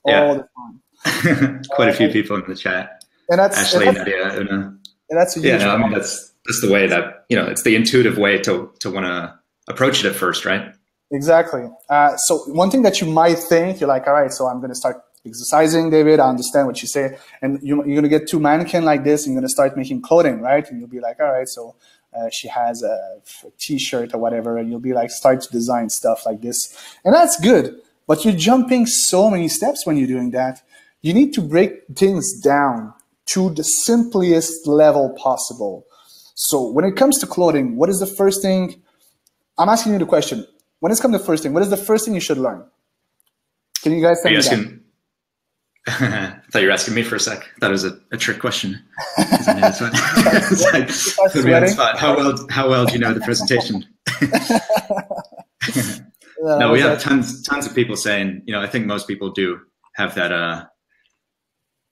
S1: All the time.
S2: Quite a few people in the chat.
S1: And that's
S2: Ashley, Nadia, Una.
S1: And that's a huge
S2: I mean, that's the way that, you know, it's the intuitive way to want to approach it at first, right?
S1: Exactly. So one thing that you might think, you're like, all right, so I'm going to start exercising, David. I understand what you say. And you're going to get two mannequin like this, and you're going to start making clothing, right? And you'll be like, all right, so she has a t-shirt or whatever, and you'll be like, start to design stuff like this. And that's good. But you're jumping so many steps when you're doing that. You need to break things down to the simplest level possible. So when it comes to clothing, what is the first thing? I'm asking you the question. When it comes to the first thing, what is the first thing you should learn? Can you guys tell me that?
S2: I thought you were asking me for a sec. I thought it was a trick question. It's like, put me on the spot. How well do you know the presentation? No, we have tons of people saying, you know, I think most people do have that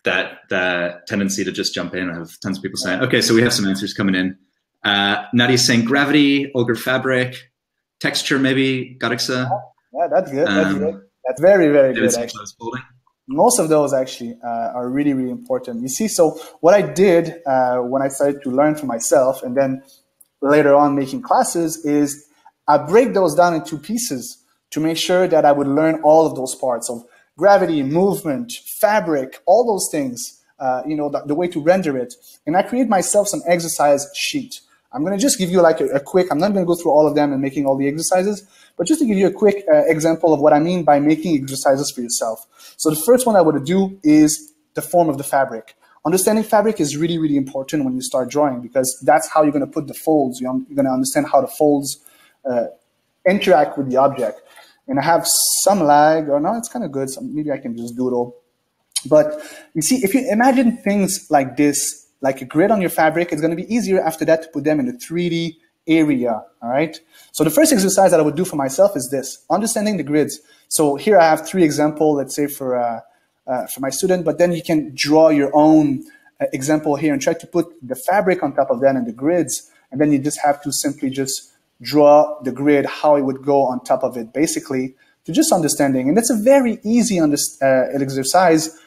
S2: that tendency to just jump in. I have tons of people saying, okay, so we have some answers coming in. Nadia's saying gravity, Olga fabric, texture maybe, Garixa.
S1: Yeah, that's good. That's good. That's very, very good, actually. Most of those actually are really, really important. You see, so what I did when I started to learn for myself and then later on making classes is I break those down into pieces to make sure that I would learn all of those parts of gravity, movement, fabric, all those things, you know, the way to render it. And I create myself some exercise sheet. I'm going to just give you like a quick, I'm not going to go through all of them and making all the exercises, but just to give you a quick example of what I mean by making exercises for yourself. So the first one I would do is the form of the fabric. Understanding fabric is really, really important when you start drawing because that's how you're going to put the folds. You're going to understand how the folds interact with the object. And I have some lag, or no, it's kind of good. So maybe I can just doodle. But you see, if you imagine things like this like a grid on your fabric, it's going to be easier after that to put them in a 3D area, all right? So the first exercise that I would do for myself is this, understanding the grids. So here I have 3 examples, let's say for my student, but then you can draw your own example here and try to put the fabric on top of that and the grids, and then you just have to simply just draw the grid, how it would go on top of it, basically, to just understanding. And that's a very easy exercise,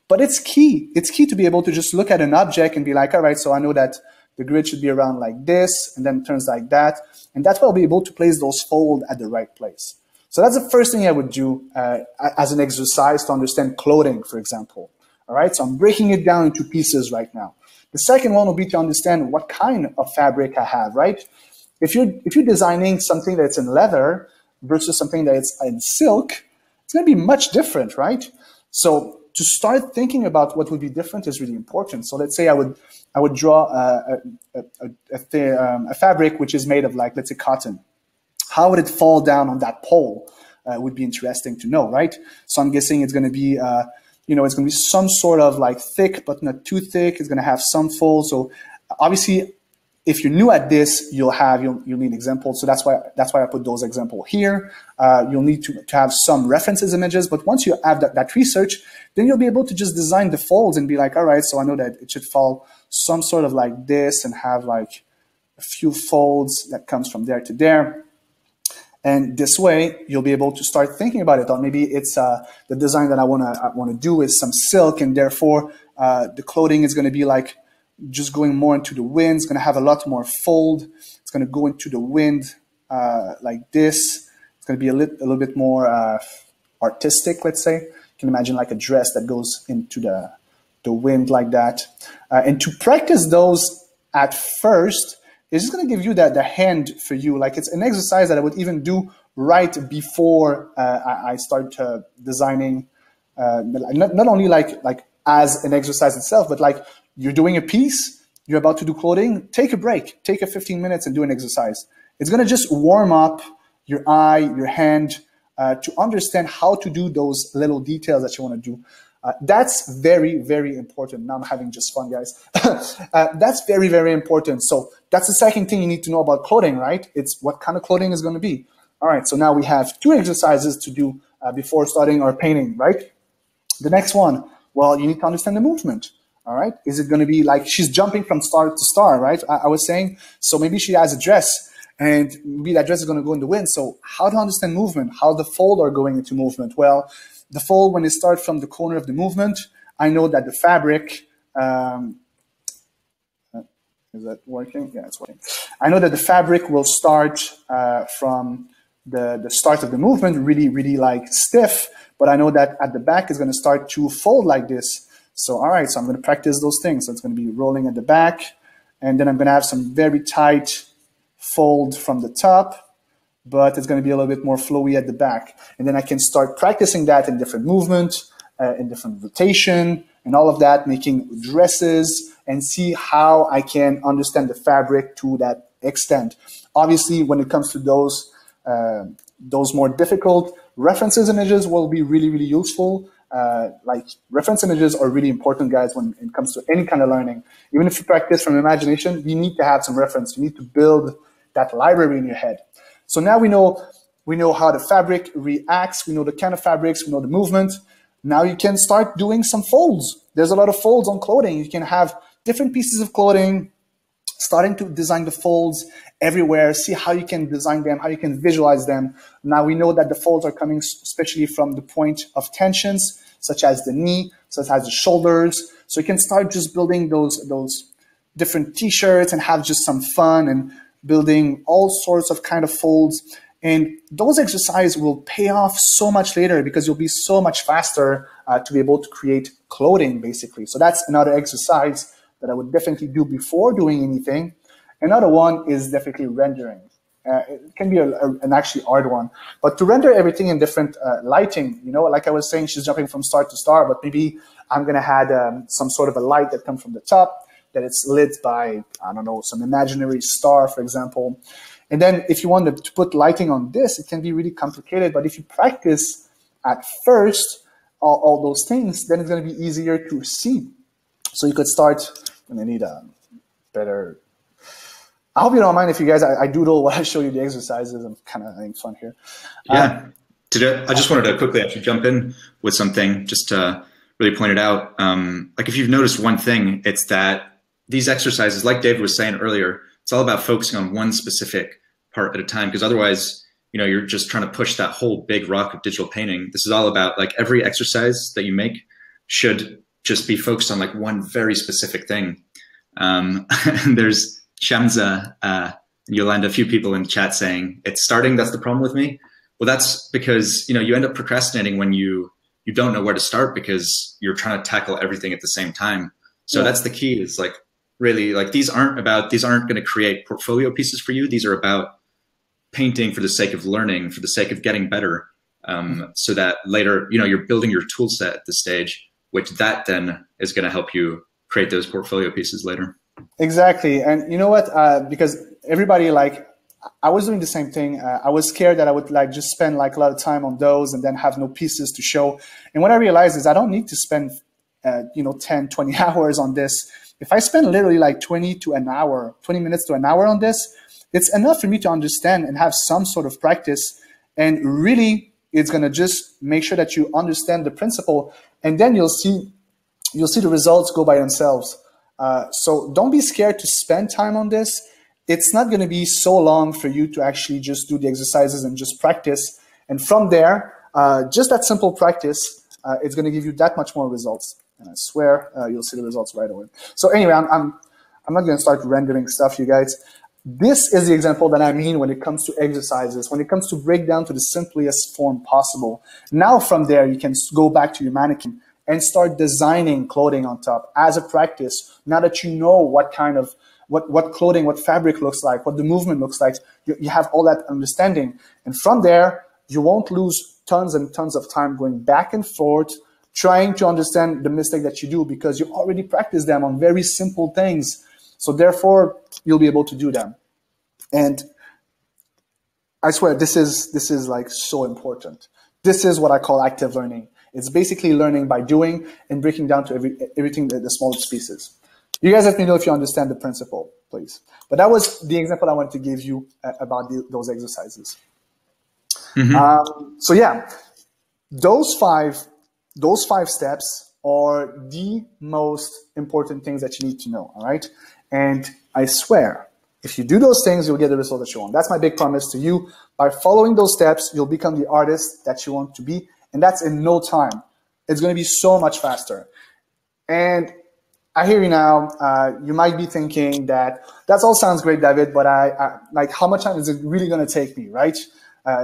S1: but it's key. It's key to be able to just look at an object and be like, all right, so I know that the grid should be around like this, and then it turns like that. And that's why I'll be able to place those folds at the right place. So that's the first thing I would do as an exercise to understand clothing, for example. All right, so I'm breaking it down into pieces right now. The second one will be to understand what kind of fabric I have, right? If you're designing something that's in leather versus something that's in silk, it's going to be much different, right? So to start thinking about what would be different is really important. So let's say I would draw a fabric which is made of, like, let's say cotton. How would it fall down on that pole? Would be interesting to know, right? So I'm guessing it's going to be, it's going to be some sort of like thick, but not too thick. It's going to have some fold. So obviously, if you're new at this, you'll need examples. So that's why I put those examples here. You'll need to have some references images, but once you have that research, then you'll be able to just design the folds and be like, all right, so I know that it should fall some sort of like this and have like a few folds that comes from there to there. And this way, you'll be able to start thinking about it. Or maybe it's the design that I want to do is some silk, and therefore the clothing is going to be like just going more into the wind. It's going to have a lot more fold. It's going to go into the wind like this. It's going to be a little bit more artistic, let's say. You can imagine like a dress that goes into the wind like that. And to practice those at first, it's just going to give you the hand for you. Like, it's an exercise that I would even do right before I start designing. Not only like as an exercise itself, but like you're doing a piece, you're about to do clothing, take a break, take a 15 minutes and do an exercise. It's going to just warm up your eye, your hand, to understand how to do those little details that you want to do. That's very, very important. Now I'm having just fun, guys. That's very, very important. So that's the second thing you need to know about clothing, right? It's what kind of clothing is going to be. All right, so now we have 2 exercises to do before starting our painting, right? The next one, well, you need to understand the movement. All right, is it going to be like she's jumping from star to star, right? I was saying, so maybe she has a dress, and maybe that dress is going to go in the wind. So how to understand movement, how the fold are going into movement? Well, the fold, when it starts from the corner of the movement, I know that the fabric, is that working? Yeah, it's working. I know that the fabric will start from the start of the movement, really, really like stiff, but I know that at the back is going to start to fold like this. So, all right, so I'm going to practice those things. So it's going to be rolling at the back, and then I'm going to have some very tight fold from the top, but it's going to be a little bit more flowy at the back. And then I can start practicing that in different movement, in different rotation, and all of that, making dresses, and see how I can understand the fabric to that extent. Obviously, when it comes to those more difficult references images will be really, really useful. Like, reference images are really important, guys, when it comes to any kind of learning. Even if you practice from imagination, you need to have some reference. You need to build that library in your head. So now we know how the fabric reacts. We know the kind of fabrics. We know the movement. Now you can start doing some folds. There's a lot of folds on clothing. You can have different pieces of clothing, starting to design the folds everywhere, see how you can design them, how you can visualize them. Now we know that the folds are coming especially from the point of tensions, such as the knee, such as the shoulders. So you can start just building those different t-shirts and have just some fun and building all sorts of kind of folds. And those exercises will pay off so much later because you'll be so much faster to be able to create clothing, basically. So that's another exercise that I would definitely do before doing anything. Another one is definitely rendering. It can be an actually hard one, but to render everything in different lighting, like I was saying, she's jumping from star to star, but maybe I'm going to add some sort of a light that comes from the top, that it's lit by, I don't know, some imaginary star, for example. And then if you want to put lighting on this, it can be really complicated, but if you practice at first all those things, then it's going to be easier to see. So you could start, gonna need a better. I hope you don't mind if you guys, I doodle while I show you the exercises. I'm kind of having fun here.
S2: Yeah. Today, I just wanted to quickly actually jump in with something just to really point it out. Like if you've noticed one thing, it's that these exercises, like David was saying earlier, it's all about focusing on one specific part at a time, because otherwise, you're just trying to push that whole big rock of digital painting. This is all about, like, every exercise that you make should just be focused on like one very specific thing. And there's Shamsa and Yolanda, a few people in the chat saying it's starting. That's the problem with me. Well, that's because, you end up procrastinating when you don't know where to start because you're trying to tackle everything at the same time. So that's the key, is like, really, like, these aren't going to create portfolio pieces for you. These are about painting for the sake of learning, for the sake of getting better. So that later, you're building your tool set at this stage, which that then is going to help you create those portfolio pieces later.
S1: Exactly. And you know what? Because everybody, like, I was doing the same thing. I was scared that I would like just spend like a lot of time on those and then have no pieces to show. And what I realized is I don't need to spend, 10, 20 hours on this. If I spend literally like 20 minutes to an hour on this, it's enough for me to understand and have some sort of practice. And really, it's going to just make sure that you understand the principle, and then you'll see the results go by themselves. So don't be scared to spend time on this. It's not going to be so long for you to actually just do the exercises and just practice. And from there, just that simple practice, it's going to give you that much more results. And I swear you'll see the results right away. So anyway, I'm not going to start rendering stuff, you guys. This is the example that I mean when it comes to exercises, when it comes to break down to the simplest form possible. Now from there, you can go back to your mannequin and start designing clothing on top as a practice. Now that you know what kind of, what clothing, what fabric looks like, what the movement looks like, you have all that understanding. And from there, you won't lose tons and tons of time going back and forth, trying to understand the mistake that you do, because you already practiced them on very simple things. So therefore, you'll be able to do them. And I swear, this is like so important. This is what I call active learning. It's basically learning by doing and breaking down to everything, the smallest pieces. You guys let me know if you understand the principle, please. But that was the example I wanted to give you about those exercises. So yeah, those five steps are the most important things that you need to know, all right? And I swear, if you do those things, you'll get the result that you want. That's my big promise to you. By following those steps, you'll become the artist that you want to be. And that's in no time. It's going to be so much faster. And I hear you now. You might be thinking that all sounds great, David, but like, how much time is it really going to take me, right?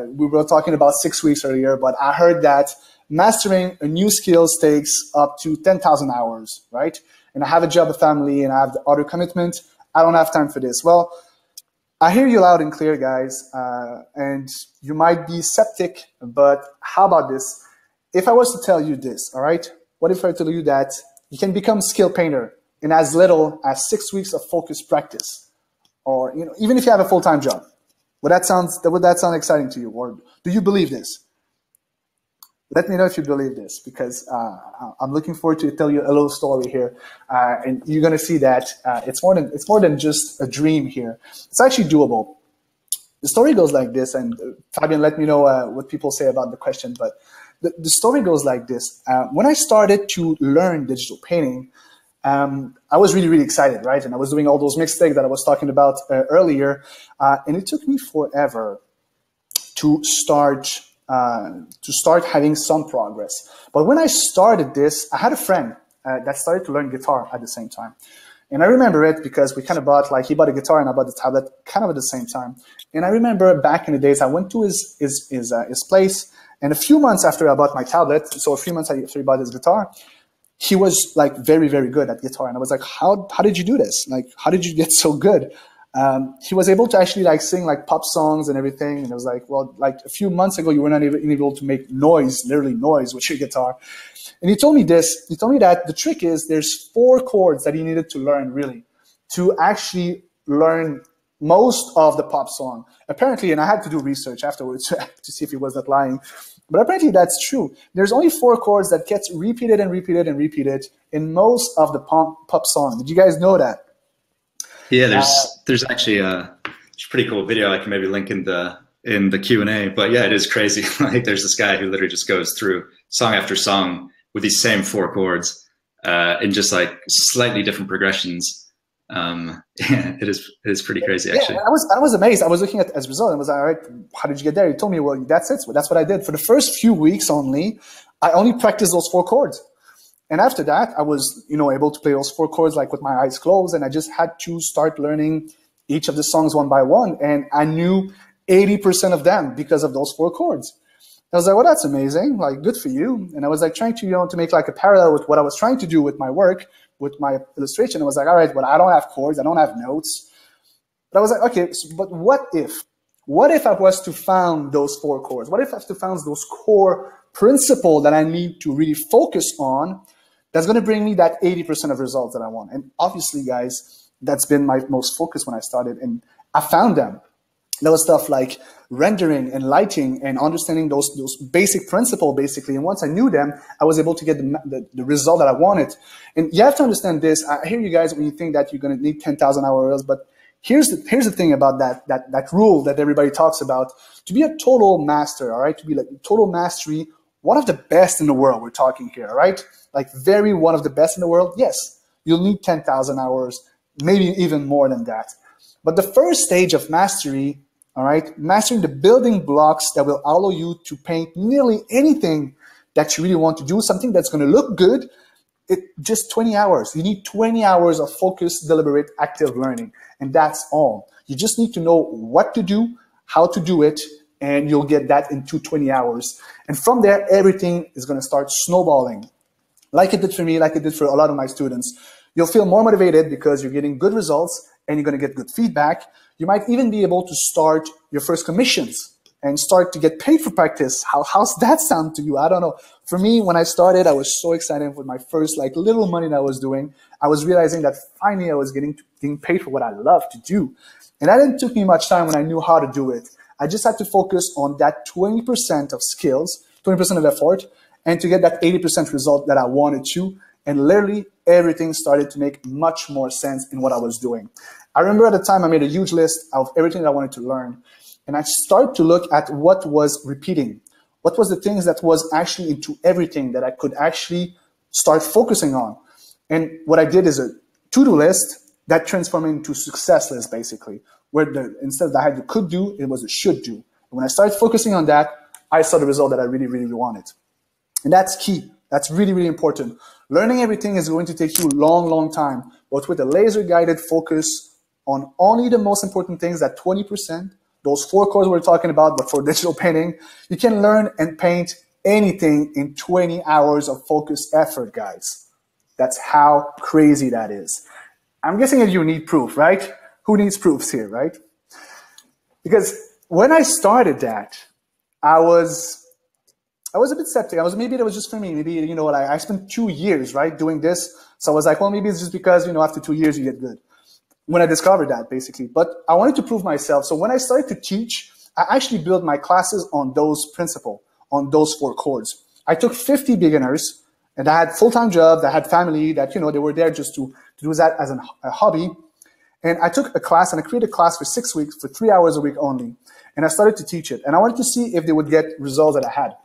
S1: We were talking about 6 weeks earlier, but I heard that mastering a new skill takes up to 10,000 hours, right? And I have a job, a family, and I have the other commitment. I don't have time for this. Well, I hear you loud and clear, guys, and you might be skeptic, but how about this? If I was to tell you this, all right? What if I tell you that you can become a skilled painter in as little as 6 weeks of focused practice? Or, even if you have a full-time job, would that sound exciting to you? Or do you believe this? Let me know if you believe this, because I'm looking forward to tell you a little story here, and you're going to see that it's more than just a dream here. It's actually doable. The story goes like this, and Fabian, let me know what people say about the question. But the story goes like this: when I started to learn digital painting, I was really, really excited, right? And I was doing all those mistakes that I was talking about earlier, and it took me forever to start having some progress. But when I started this, I had a friend that started to learn guitar at the same time. And I remember it because we kind of bought, like, he bought a guitar and I bought the tablet kind of at the same time. And I remember back in the days, I went to his place, and a few months after I bought my tablet, so a few months after he bought his guitar, he was like very, very good at guitar. And I was like, how did you do this? Like, how did you get so good? He was able to actually like sing like pop songs and everything. And I was like, well, like a few months ago, you were not even able to make noise, literally noise with your guitar. And he told me this. He told me that the trick is there's 4 chords that he needed to learn really to actually learn most of the pop song. Apparently, and I had to do research afterwards to see if he was not lying, but apparently that's true. There's only 4 chords that gets repeated and repeated and repeated in most of the pop song. Did you guys know that?
S2: Yeah, there's actually a pretty cool video I can maybe link in the Q&A. But yeah, it is crazy. Like there's this guy who literally just goes through song after song with these same 4 chords in just like slightly different progressions. Yeah, it is pretty crazy actually.
S1: Yeah, I was amazed. I was looking at as a result and was like, all right, how did you get there? He told me, well, that's it. That's what I did. For the first few weeks only, I only practiced those 4 chords. And after that, I was, able to play those 4 chords like with my eyes closed, and I just had to start learning each of the songs one by one. And I knew 80% of them because of those 4 chords. I was like, well, that's amazing. Like, good for you. And I was like trying to, to make like a parallel with what I was trying to do with my work, with my illustration. I was like, all right, well, I don't have chords. I don't have notes. But I was like, okay, but what if I was to found those 4 chords? What if I was to found those core principles that I need to really focus on that's going to bring me that 80% of results that I want? And obviously, guys, that's been my most focus when I started. And I found them. There was stuff like rendering and lighting and understanding those basic principles, basically. And once I knew them, I was able to get the result that I wanted. And you have to understand this. I hear you guys when you think that you're going to need 10,000 hours, but here's the thing about that rule that everybody talks about. To be a total master, all right, to be like total mastery, one of the best in the world, we're talking here, all right? Like very one of the best in the world, yes, you'll need 10,000 hours, maybe even more than that. But the first stage of mastery, all right, mastering the building blocks that will allow you to paint nearly anything that you really want to do, something that's going to look good, just 20 hours. You need 20 hours of focused, deliberate, active learning. And that's all. You just need to know what to do, how to do it, and you'll get that in 20 hours. And from there, everything is going to start snowballing. Like it did for me, like it did for a lot of my students. You'll feel more motivated because you're getting good results and you're going to get good feedback. You might even be able to start your first commissions and start to get paid for practice. How's that sound to you? I don't know. For me, when I started, I was so excited with my first like little money that I was doing. I was realizing that finally I was getting paid for what I love to do. And that didn't took me much time when I knew how to do it. I just had to focus on that 20% of skills, 20% of effort, and to get that 80% result that I wanted to. And literally everything started to make much more sense in what I was doing. I remember at the time I made a huge list of everything that I wanted to learn. And I started to look at what was repeating. What was the things that was actually into everything that I could actually start focusing on. And what I did is a to-do list that transformed into success list, basically, where instead of I had the could do, it was a should do. And when I started focusing on that, I saw the result that I really, really wanted. And that's key. That's really, really important. Learning everything is going to take you a long, long time, but with a laser-guided focus on only the most important things, that 20%, those 4 chords we're talking about, but for digital painting, you can learn and paint anything in 20 hours of focused effort, guys. That's how crazy that is. I'm guessing that you need proof, right? Who needs proofs here, right? Because when I started that, I was a bit skeptical. Maybe that was just for me. Maybe, I spent 2 years, right, doing this. So I was like, well, maybe it's just because, after 2 years you get good. When I discovered that, basically. But I wanted to prove myself. So when I started to teach, I actually built my classes on those principles, on those 4 chords. I took 50 beginners, and I had full-time jobs, I had family that, they were there just to do that as a hobby. And I took a class, and I created a class for 6 weeks, for 3 hours a week only. And I started to teach it. And I wanted to see if they would get results that I had.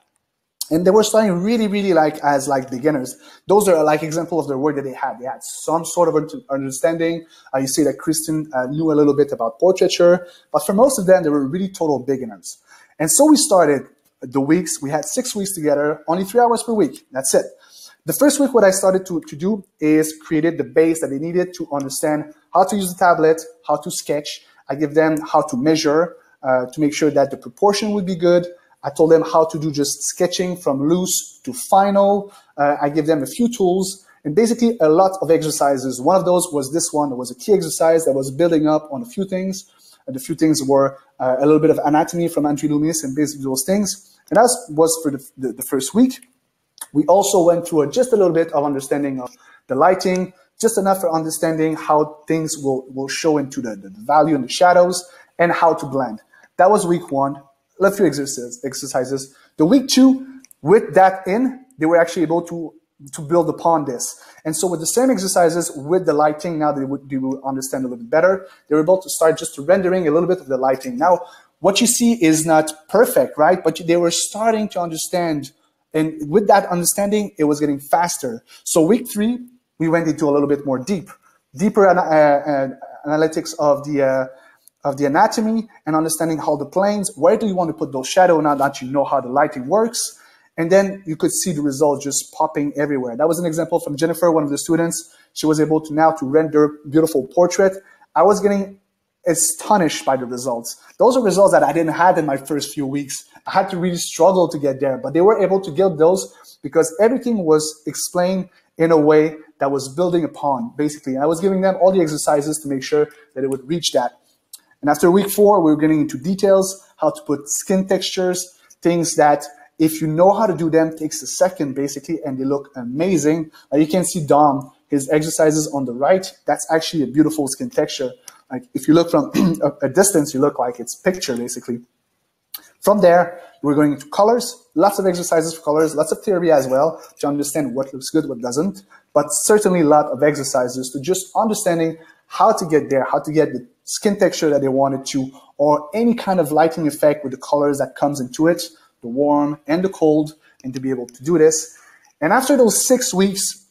S1: And they were starting really, really as beginners. Those are like example of the work that they had. They had some sort of understanding. You see that Kristen knew a little bit about portraiture, but for most of them, they were really total beginners. And so we started the weeks. We had 6 weeks together, only 3 hours per week. That's it. The first week, what I started to do is created the base that they needed to understand how to use the tablet, how to sketch. I give them how to measure to make sure that the proportion would be good. I told them how to do just sketching from loose to final. I give them a few tools and basically a lot of exercises. One of those was this one. It was a key exercise that was building up on a few things. And the few things were a little bit of anatomy from Andrew Loomis and basically those things. And that was for the first week. We also went through just a little bit of understanding of the lighting just enough for understanding how things will show into the value and the shadows and how to blend. That was week 1. Left few exercises. The week 2, with that in, they were actually able to build upon this. And so with the same exercises, with the lighting, now they would understand a little bit better. They were able to start just rendering a little bit of the lighting. Now, what you see is not perfect, right? But they were starting to understand. And with that understanding, it was getting faster. So week 3, we went into a little bit more deeper analytics of the anatomy and understanding how the planes, where do you want to put those shadows now that you know how the lighting works. And then you could see the results just popping everywhere. That was an example from Jennifer, one of the students. She was able to now to render beautiful portrait. I was getting astonished by the results. Those are results that I didn't have in my first few weeks. I had to really struggle to get there, but they were able to get those because everything was explained in a way that was building upon, basically. I was giving them all the exercises to make sure that it would reach that. And after week 4, we were getting into details, how to put skin textures, things that if you know how to do them, takes a second, basically, and they look amazing. You can see Dom, his exercises on the right. That's actually a beautiful skin texture. Like if you look from a distance, you look like it's picture, basically. From there, we're going into colors, lots of exercises for colors, lots of theory as well to understand what looks good, what doesn't, but certainly a lot of exercises to just understanding how to get there, how to get the skin texture that they wanted to, or any kind of lighting effect with the colors that comes into it, the warm and the cold, and to be able to do this. And after those 6 weeks,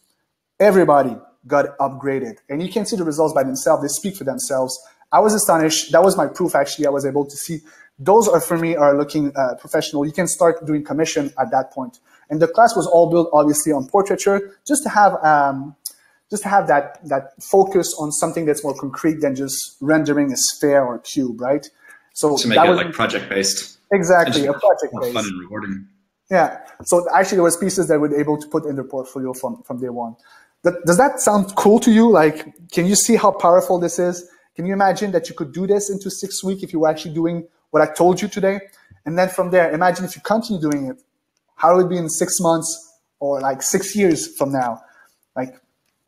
S1: everybody got upgraded. And you can see the results by themselves. They speak for themselves. I was astonished. That was my proof, actually. I was able to see those are, for me, are looking professional. You can start doing commission at that point. And the class was all built, obviously, on portraiture, just to have that focus on something that's more concrete than just rendering a sphere or a cube, right? So
S2: to make it like project-based.
S1: Exactly, a project-based.
S2: Fun and rewarding.
S1: Yeah. So actually, there was pieces that we were able to put in their portfolio from day one. Does that sound cool to you? Like, can you see how powerful this is? Can you imagine that you could do this into 6 weeks if you were actually doing what I told you today? And then from there, imagine if you continue doing it, how it would be in 6 months or like 6 years from now. Like,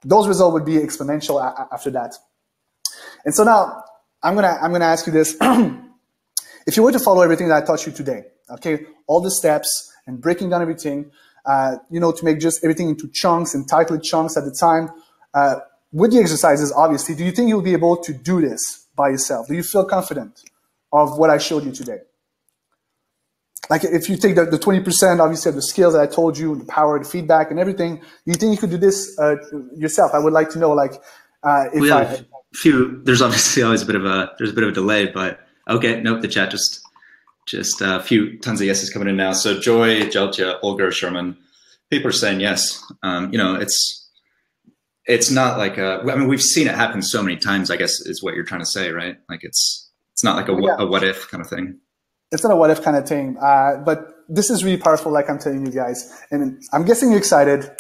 S1: those results would be exponential after that. And so now I'm gonna ask you this. If you were to follow everything that I taught you today, okay, all the steps and breaking down everything, to make just everything into chunks and tightly chunks at the time, with the exercises, obviously, do you think you'll be able to do this by yourself? Do you feel confident of what I showed you today? Like if you take the 20%, obviously, of the skills that I told you, the power, the feedback and everything, do you think you could do this yourself? I would like to know, like,
S2: there's obviously always a bit of a delay, but okay, nope, the chat just tons of yeses coming in now. So Joy, Jeltia, Olga, Sherman, people are saying yes. It's not like we've seen it happen so many times, I guess is what you're trying to say, right? Like it's not like a what if kind of thing.
S1: It's not a what if kind of thing, but this is really powerful, like I'm telling you guys. And I'm guessing you're excited.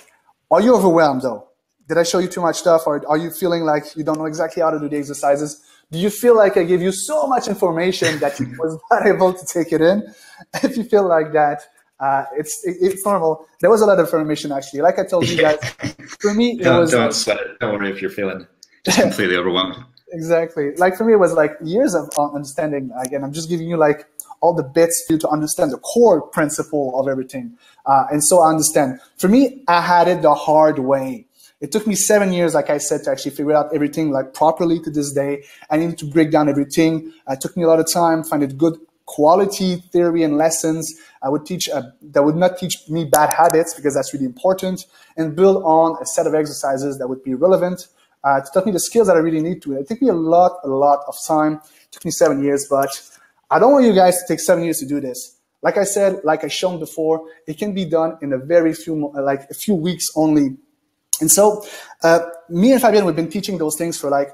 S1: Are you overwhelmed though? Did I show you too much stuff, or are you feeling like you don't know exactly how to do the exercises? Do you feel like I gave you so much information that you was not able to take it in? If you feel like that, it's normal. There was a lot of information, actually. Like I told you guys, for me,
S2: don't sweat it. Don't worry if you're feeling just completely overwhelmed.
S1: Exactly. Like for me, it was like years of understanding. Again, I'm just giving you like all the bits for you to understand the core principle of everything. And so I understand. For me, I had it the hard way. It took me 7 years, like I said, to actually figure out everything like properly to this day. I needed to break down everything. It took me a lot of time, find it good quality theory and lessons. I would teach that would not teach me bad habits, because that's really important, and build on a set of exercises that would be relevant to teach me the skills that I really need to. It took me a lot of time. It took me 7 years, but I don't want you guys to take 7 years to do this. Like I said, like I shown before, it can be done in a few weeks only. And so me and Fabien, we've been teaching those things for like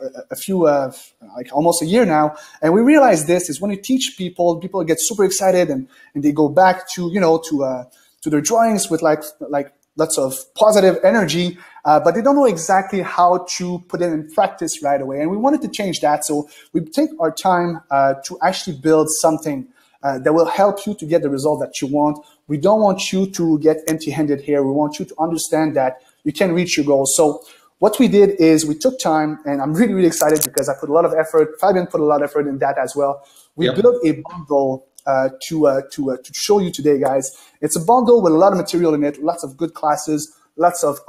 S1: almost a year now. And we realized this is when you teach people get super excited and they go back to, to their drawings with like lots of positive energy, but they don't know exactly how to put it in practice right away. And we wanted to change that. So we take our time to actually build something that will help you to get the result that you want. We don't want you to get empty-handed here. We want you to understand that you can reach your goals. So what we did is we took time, and I'm really, really excited because I put a lot of effort. Fabian put a lot of effort in that as well. We built a bundle to show you today, guys. It's a bundle with a lot of material in it, lots of good classes, lots of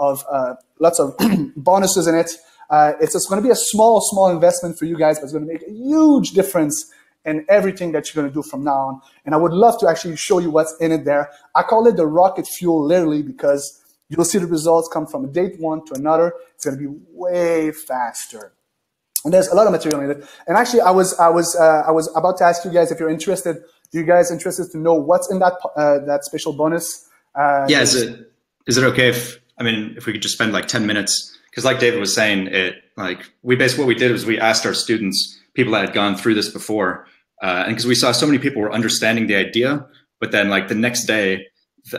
S1: bonuses in it. It's going to be a small investment for you guys, but it's going to make a huge difference in everything that you're going to do from now on. And I would love to actually show you what's in it there. I call it the rocket fuel, literally, because you'll see the results come from date one to another. It's going to be way faster. And there's a lot of material in it. And actually, I was about to ask you guys if you're interested. You guys interested to know what's in that special bonus?
S2: Yeah. Is it okay if we could just spend like 10 minutes? Because like David was saying, what we did was we asked our students, people that had gone through this before, and because we saw so many people were understanding the idea, but then like the next day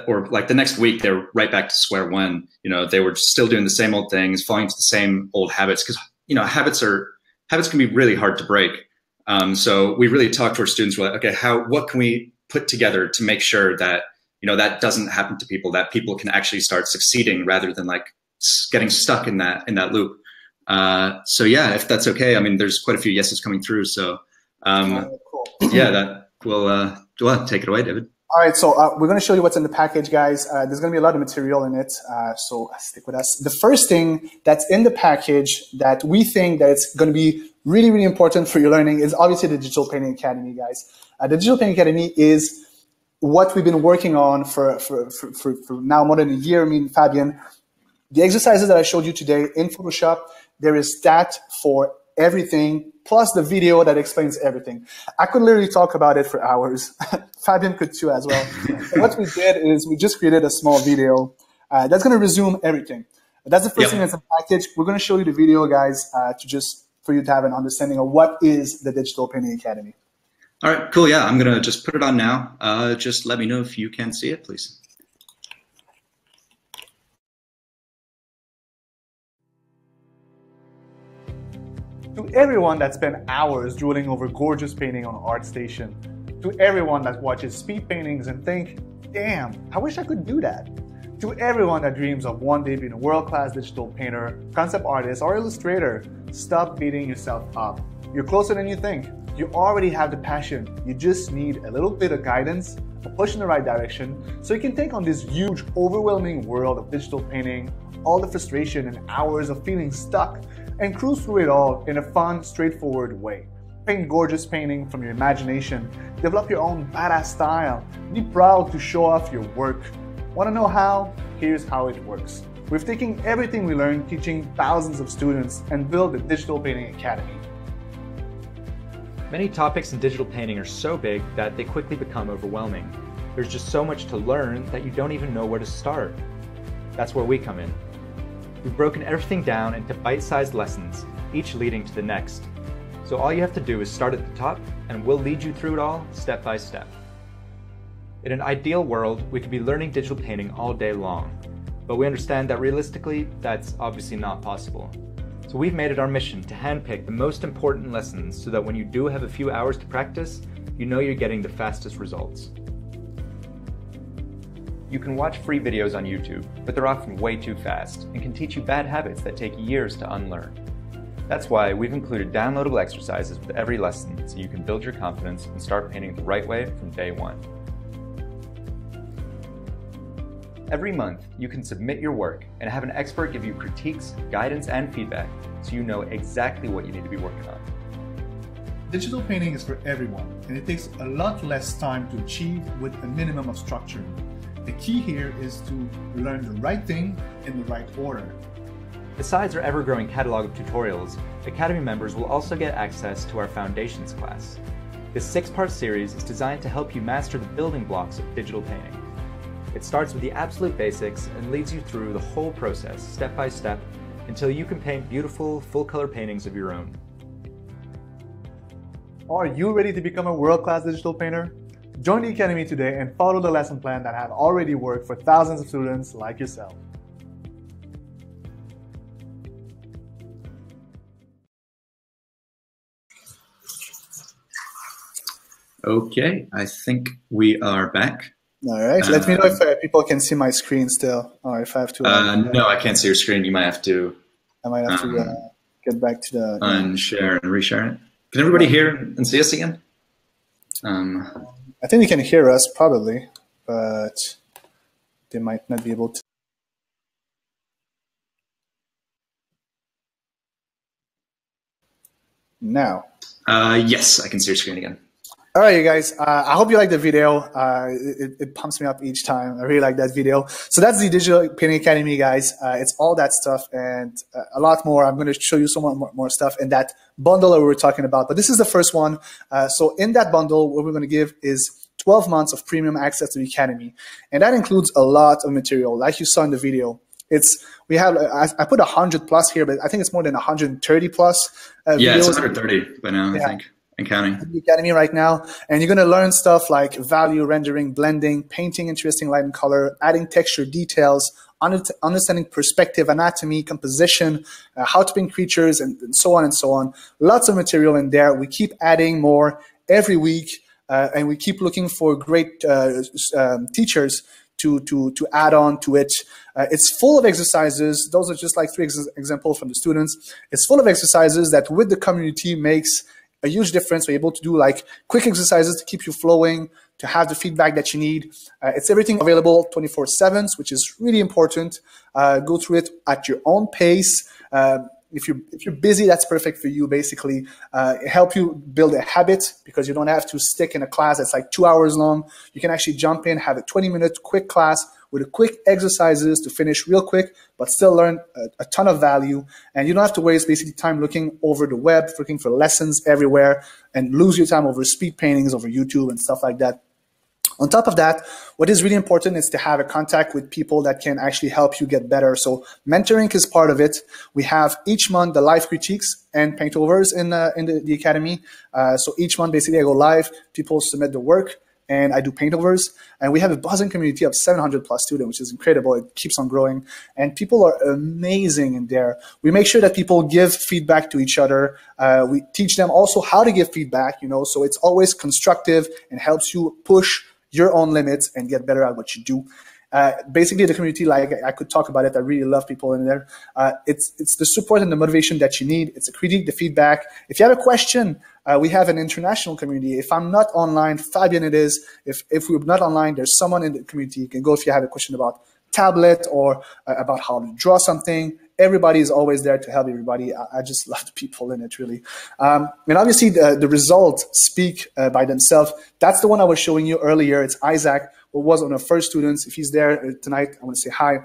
S2: or like the next week, they were right back to square one. They were still doing the same old things, falling to the same old habits, because habits can be really hard to break. So we really talked to our students. We're like, okay, what can we put together to make sure that that doesn't happen to people, that people can actually start succeeding rather than like getting stuck in that loop. So yeah, if that's okay. There's quite a few yeses coming through. So
S1: cool.
S2: Yeah, that will take it away, David.
S1: All right, so we're going to show you what's in the package, guys. There's going to be a lot of material in it, so stick with us. The first thing that's in the package that we think that it's going to be really, really important for your learning is obviously the Digital Painting Academy, guys. The Digital Painting Academy is what we've been working on for now more than a year, me and Fabian. The exercises that I showed you today in Photoshop, there is that for everything, plus the video that explains everything. I could literally talk about it for hours. Fabian could too as well. So what we did is we just created a small video that's going to resume everything. That's the first thing that's in the package. We're going to show you the video, guys, for you to have an understanding of what is the Digital Painting Academy.
S2: All right, cool. Yeah, I'm going to just put it on now. Just let me know if you can see it, please.
S1: To everyone that spent hours drooling over gorgeous painting on ArtStation, to everyone that watches speed paintings and think, damn, I wish I could do that. To everyone that dreams of one day being a world-class digital painter, concept artist, or illustrator, stop beating yourself up. You're closer than you think. You already have the passion. You just need a little bit of guidance, a push in the right direction, so you can take on this huge, overwhelming world of digital painting, all the frustration and hours of feeling stuck, and cruise through it all in a fun, straightforward way. Paint gorgeous painting from your imagination, develop your own badass style, be proud to show off your work. Want to know how? Here's how it works. We've taken everything we learned teaching thousands of students and built the Digital Painting Academy.
S3: Many topics in digital painting are so big that they quickly become overwhelming. There's just so much to learn that you don't even know where to start. That's where we come in. We've broken everything down into bite-sized lessons, each leading to the next. So all you have to do is start at the top, and we'll lead you through it all step by step. In an ideal world, we could be learning digital painting all day long, but we understand that realistically, that's obviously not possible. So we've made it our mission to handpick the most important lessons so that when you do have a few hours to practice, you know you're getting the fastest results. You can watch free videos on YouTube, but they're often way too fast and can teach you bad habits that take years to unlearn. That's why we've included downloadable exercises with every lesson so you can build your confidence and start painting the right way from day one. Every month, you can submit your work and have an expert give you critiques, guidance, and feedback so you know exactly what you need to be working on.
S1: Digital painting is for everyone, and it takes a lot less time to achieve with a minimum of structure. The key here is to learn the right thing in the right order.
S3: Besides our ever-growing catalog of tutorials, Academy members will also get access to our Foundations class. This 6-part series is designed to help you master the building blocks of digital painting. It starts with the absolute basics and leads you through the whole process, step by step, until you can paint beautiful, full-color paintings of your own. Are you ready to become a world-class digital painter? Join the Academy today and follow the lesson plan that have already worked for thousands of students like yourself.
S2: Okay, I think we are back.
S1: All right, let me know if people can see my screen still, or if I have to...
S2: no, I can't see your screen. You might have to
S1: I might have to get back to the
S2: unshare and reshare it. Can everybody hear and see us again?
S1: I think they can hear us probably, but they might not be able to. Now.
S2: Yes, I can see your screen again.
S1: All right, you guys. I hope you like the video. It pumps me up each time. I really like that video. So that's the Digital Painting Academy, guys. It's all that stuff and a lot more. I'm going to show you some more stuff in that bundle that we were talking about. But this is the first one. So in that bundle, what we're going to give is 12 months of premium access to the Academy. And that includes a lot of material, like you saw in the video. We have I put 100 plus here, but I think it's more than 130 plus.
S2: Yeah, it's 130 by now, I think. And counting.
S1: The Academy right now, and you're going to learn stuff like value rendering, blending, painting interesting light and color, adding texture details, understanding perspective, anatomy, composition, how to paint creatures, and so on and so on. Lots of material in there. We keep adding more every week, and we keep looking for great teachers to add on to it. It's full of exercises. Those are just like 3 examples from the students. It's full of exercises that with the community makes a huge difference. We're able to do like quick exercises to keep you flowing, to have the feedback that you need. It's everything available 24/7, which is really important. Go through it at your own pace. If you're busy, that's perfect for you, basically. Help you build a habit because you don't have to stick in a class that's like 2 hours long. You can actually jump in, have a 20-minute quick class with a quick exercises to finish real quick, but still learn a ton of value. And you don't have to waste basically time looking over the web, looking for lessons everywhere, and lose your time over speed paintings, over YouTube and stuff like that. On top of that, what is really important is to have a contact with people that can actually help you get better. So mentoring is part of it. We have each month the live critiques and paintovers in the Academy. So each month, basically, I go live, people submit the work, and I do paintovers. And we have a buzzing community of 700 plus students, which is incredible. It keeps on growing. And people are amazing in there. We make sure that people give feedback to each other. We teach them also how to give feedback, so it's always constructive and helps you push your own limits and get better at what you do. Basically, the community, like I could talk about it, I really love people in there. It's the support and the motivation that you need. It's a critique, the feedback. If you have a question, we have an international community. If I'm not online, Fabian it is. If we're not online, there's someone in the community. You can go if you have a question about tablet or about how to draw something. Everybody is always there to help everybody. I just love the people in it, really. And obviously, the results speak by themselves. That's the one I was showing you earlier. It's Isaac, who was one of the first students. If he's there tonight, I want to say hi.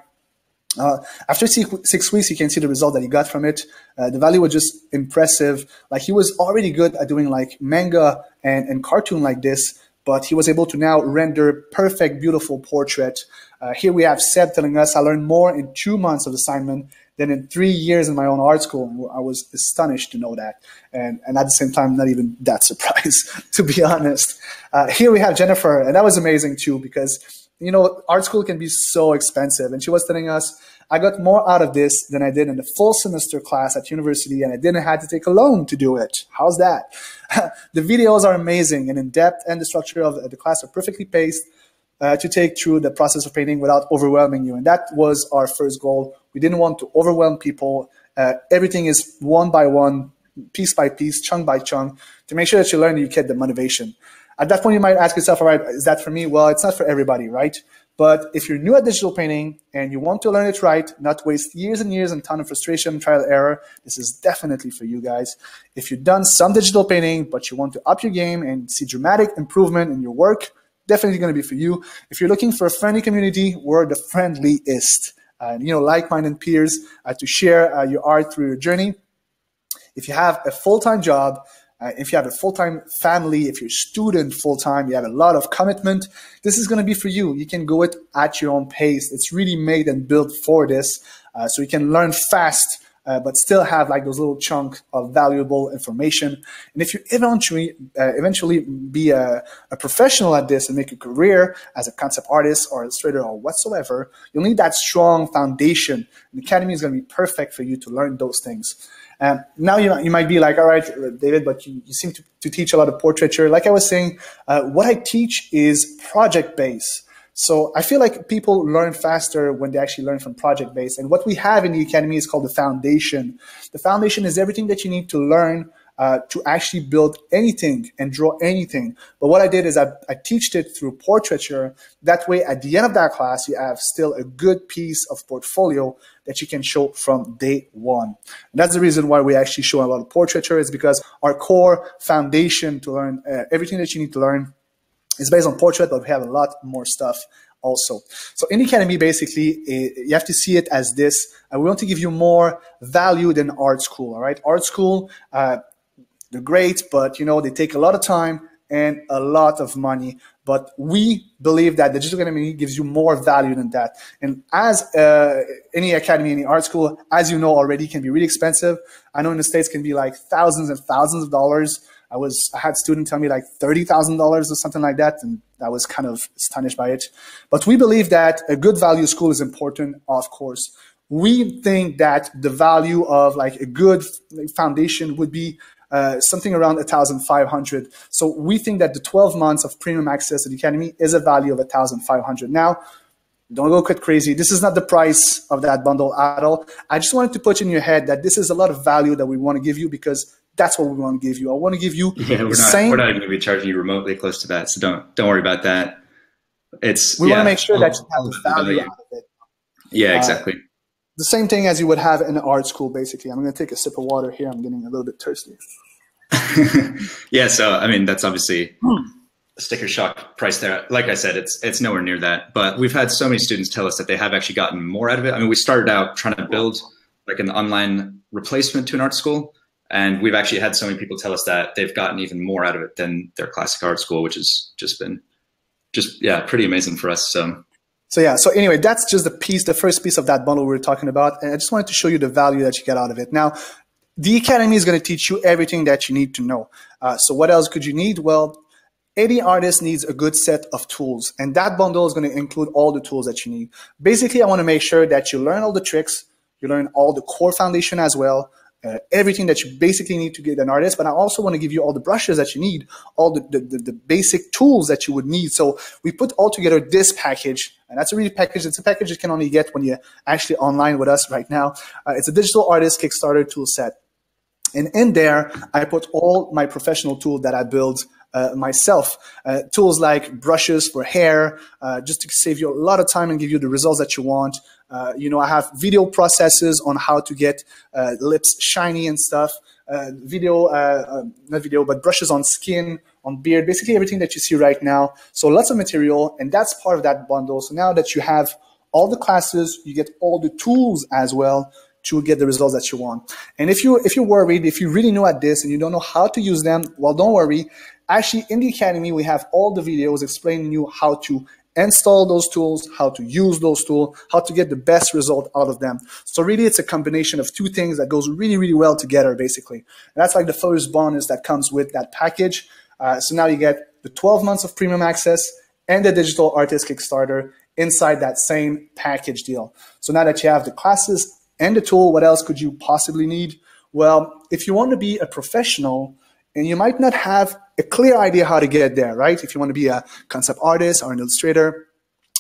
S1: After 6 weeks, you can see the result that he got from it. The value was just impressive. Like, he was already good at doing like manga and cartoon like this, but he was able to now render perfect, beautiful portrait. Here we have Seb telling us, I learned more in 2 months of assignment than in 3 years in my own art school. I was astonished to know that. And at the same time, not even that surprised, to be honest. Here we have Jennifer, and that was amazing too, because, art school can be so expensive. And she was telling us, I got more out of this than I did in the full semester class at university, and I didn't have to take a loan to do it. How's that? The videos are amazing and in depth, and the structure of the class are perfectly paced to take through the process of painting without overwhelming you. And that was our first goal. We didn't want to overwhelm people. Everything is one by one, piece by piece, chunk by chunk, to make sure that you learn and you get the motivation. At that point, you might ask yourself, all right, is that for me? Well, it's not for everybody, right? But if you're new at digital painting and you want to learn it right, not waste years and years and ton of frustration, trial and error, this is definitely for you guys. If you've done some digital painting, but you want to up your game and see dramatic improvement in your work, definitely going to be for you. If you're looking for a friendly community, we're the friendliest. Like-minded peers to share your art through your journey. If you have a full-time job, if you have a full-time family, if you're a student full-time, you have a lot of commitment, this is going to be for you. You can go it at your own pace. It's really made and built for this, so you can learn fast, but still have like those little chunk of valuable information. And if you eventually be a professional at this and make a career as a concept artist or illustrator or whatsoever, you'll need that strong foundation. The Academy is going to be perfect for you to learn those things. Now you might be like, all right, David, but you seem to teach a lot of portraiture. Like I was saying, what I teach is project-based. So I feel like people learn faster when they actually learn from project-based. And what we have in the Academy is called the foundation. The foundation is everything that you need to learn to actually build anything and draw anything. But what I did is I teached it through portraiture. That way, at the end of that class, you have still a good piece of portfolio that you can show from day one. And that's the reason why we actually show a lot of portraiture, is because our core foundation to learn everything that you need to learn is based on portrait, but we have a lot more stuff also. So in the Academy, basically, you have to see it as this. We want to give you more value than art school, all right? Art school, they're great, but they take a lot of time and a lot of money. But we believe that the Digital Academy gives you more value than that. And as any academy, any art school, as you know already, can be really expensive. I know in the States can be like thousands and thousands of dollars. I had students tell me like $30,000 or something like that, and I was kind of astonished by it. But we believe that a good value school is important, of course. We think that the value of like a good foundation would be something around 1,500. So we think that the 12 months of premium access to the Academy is a value of 1,500. Now, don't go quite crazy. This is not the price of that bundle at all. I just wanted to put in your head that this is a lot of value that we want to give you, because that's what we want to give you. I want to give you
S2: we're not even going to be charging you remotely close to that. So don't worry about that.
S1: We want to make sure that you have the value out of it.
S2: Yeah, exactly.
S1: The same thing as you would have in art school, basically. I'm going to take a sip of water here. I'm getting a little bit thirsty.
S2: Yeah, so I mean, that's obviously a sticker shock price there. Like I said, it's nowhere near that. But we've had so many students tell us that they have actually gotten more out of it. I mean, we started out trying to build like an online replacement to an art school. And we've actually had so many people tell us that they've gotten even more out of it than their classic art school, which has just been pretty amazing for us.
S1: So anyway, that's just the first piece of that bundle we were talking about. And I just wanted to show you the value that you get out of it. Now, the Academy is going to teach you everything that you need to know. So what else could you need? Well, any artist needs a good set of tools, and that bundle is going to include all the tools that you need. Basically, I want to make sure that you learn all the tricks, you learn all the core foundation as well, everything that you basically need to get an artist, but I also want to give you all the brushes that you need, all the basic tools that you would need. So we put all together this package, and that's a really package. It's a package you can only get when you're actually online with us right now. It's a digital artist Kickstarter tool set. And in there, I put all my professional tools that I build myself. Tools like brushes for hair, just to save you a lot of time and give you the results that you want. I have video processes on how to get lips shiny and stuff. Not video, but brushes on skin, on beard, basically everything that you see right now. So lots of material, and that's part of that bundle. So now that you have all the classes, you get all the tools as well to get the results that you want. And if you're worried, if you're really new at this and you don't know how to use them, well, don't worry. Actually, in the Academy, we have all the videos explaining you how to install those tools, how to use those tools, how to get the best result out of them. So really, it's a combination of two things that goes really, really well together, basically. And that's like the first bonus that comes with that package. So now you get the 12 months of premium access and the Digital Artist Kickstarter inside that same package deal. So now that you have the classes and the tool, what else could you possibly need? Well, if you want to be a professional and you might not have a clear idea how to get there, right? If you want to be a concept artist or an illustrator,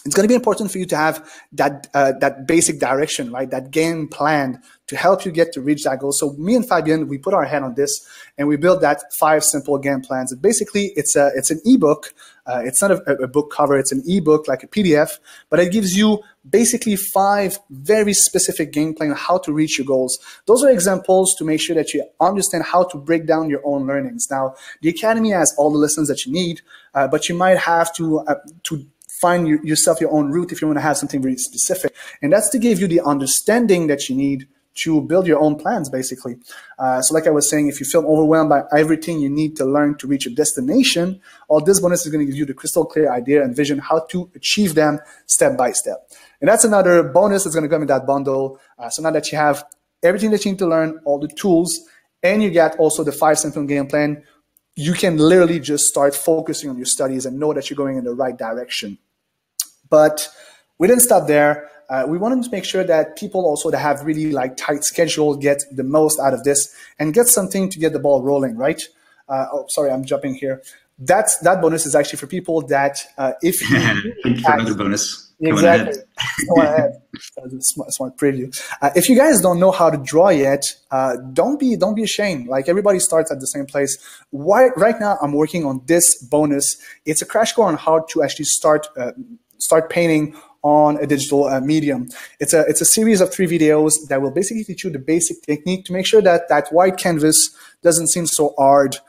S1: it's going to be important for you to have that basic direction, right? That game plan to help you get to reach that goal. So me and Fabien, we put our head on this and we built that 5 simple game plans. And basically, it's an ebook. It's not a book cover. It's an ebook like a PDF, but it gives you basically 5 very specific game plans on how to reach your goals. Those are examples to make sure that you understand how to break down your own learnings. Now, the Academy has all the lessons that you need, but you might have to find yourself your own route if you want to have something very specific. And that's to give you the understanding that you need to build your own plans, basically. So like I was saying, if you feel overwhelmed by everything you need to learn to reach a destination, all this bonus is going to give you the crystal clear idea and vision how to achieve them step by step. And that's another bonus that's going to come in that bundle. So now that you have everything that you need to learn, all the tools, and you get also the 5 simple game plan, you can literally just start focusing on your studies and know that you're going in the right direction. But we didn't stop there. We wanted to make sure that people also that have really like tight schedule get the most out of this and get something to get the ball rolling, right? Oh, sorry, I'm jumping here. that bonus is actually for people that if you
S2: for another bonus.
S1: Exactly. Go ahead. Smart preview. If you guys don't know how to draw yet, don't be ashamed. Like, everybody starts at the same place. Right now, I'm working on this bonus. It's a crash course on how to actually start painting on a digital medium. It's a series of 3 videos that will basically teach you the basic technique to make sure that that white canvas doesn't seem so hard.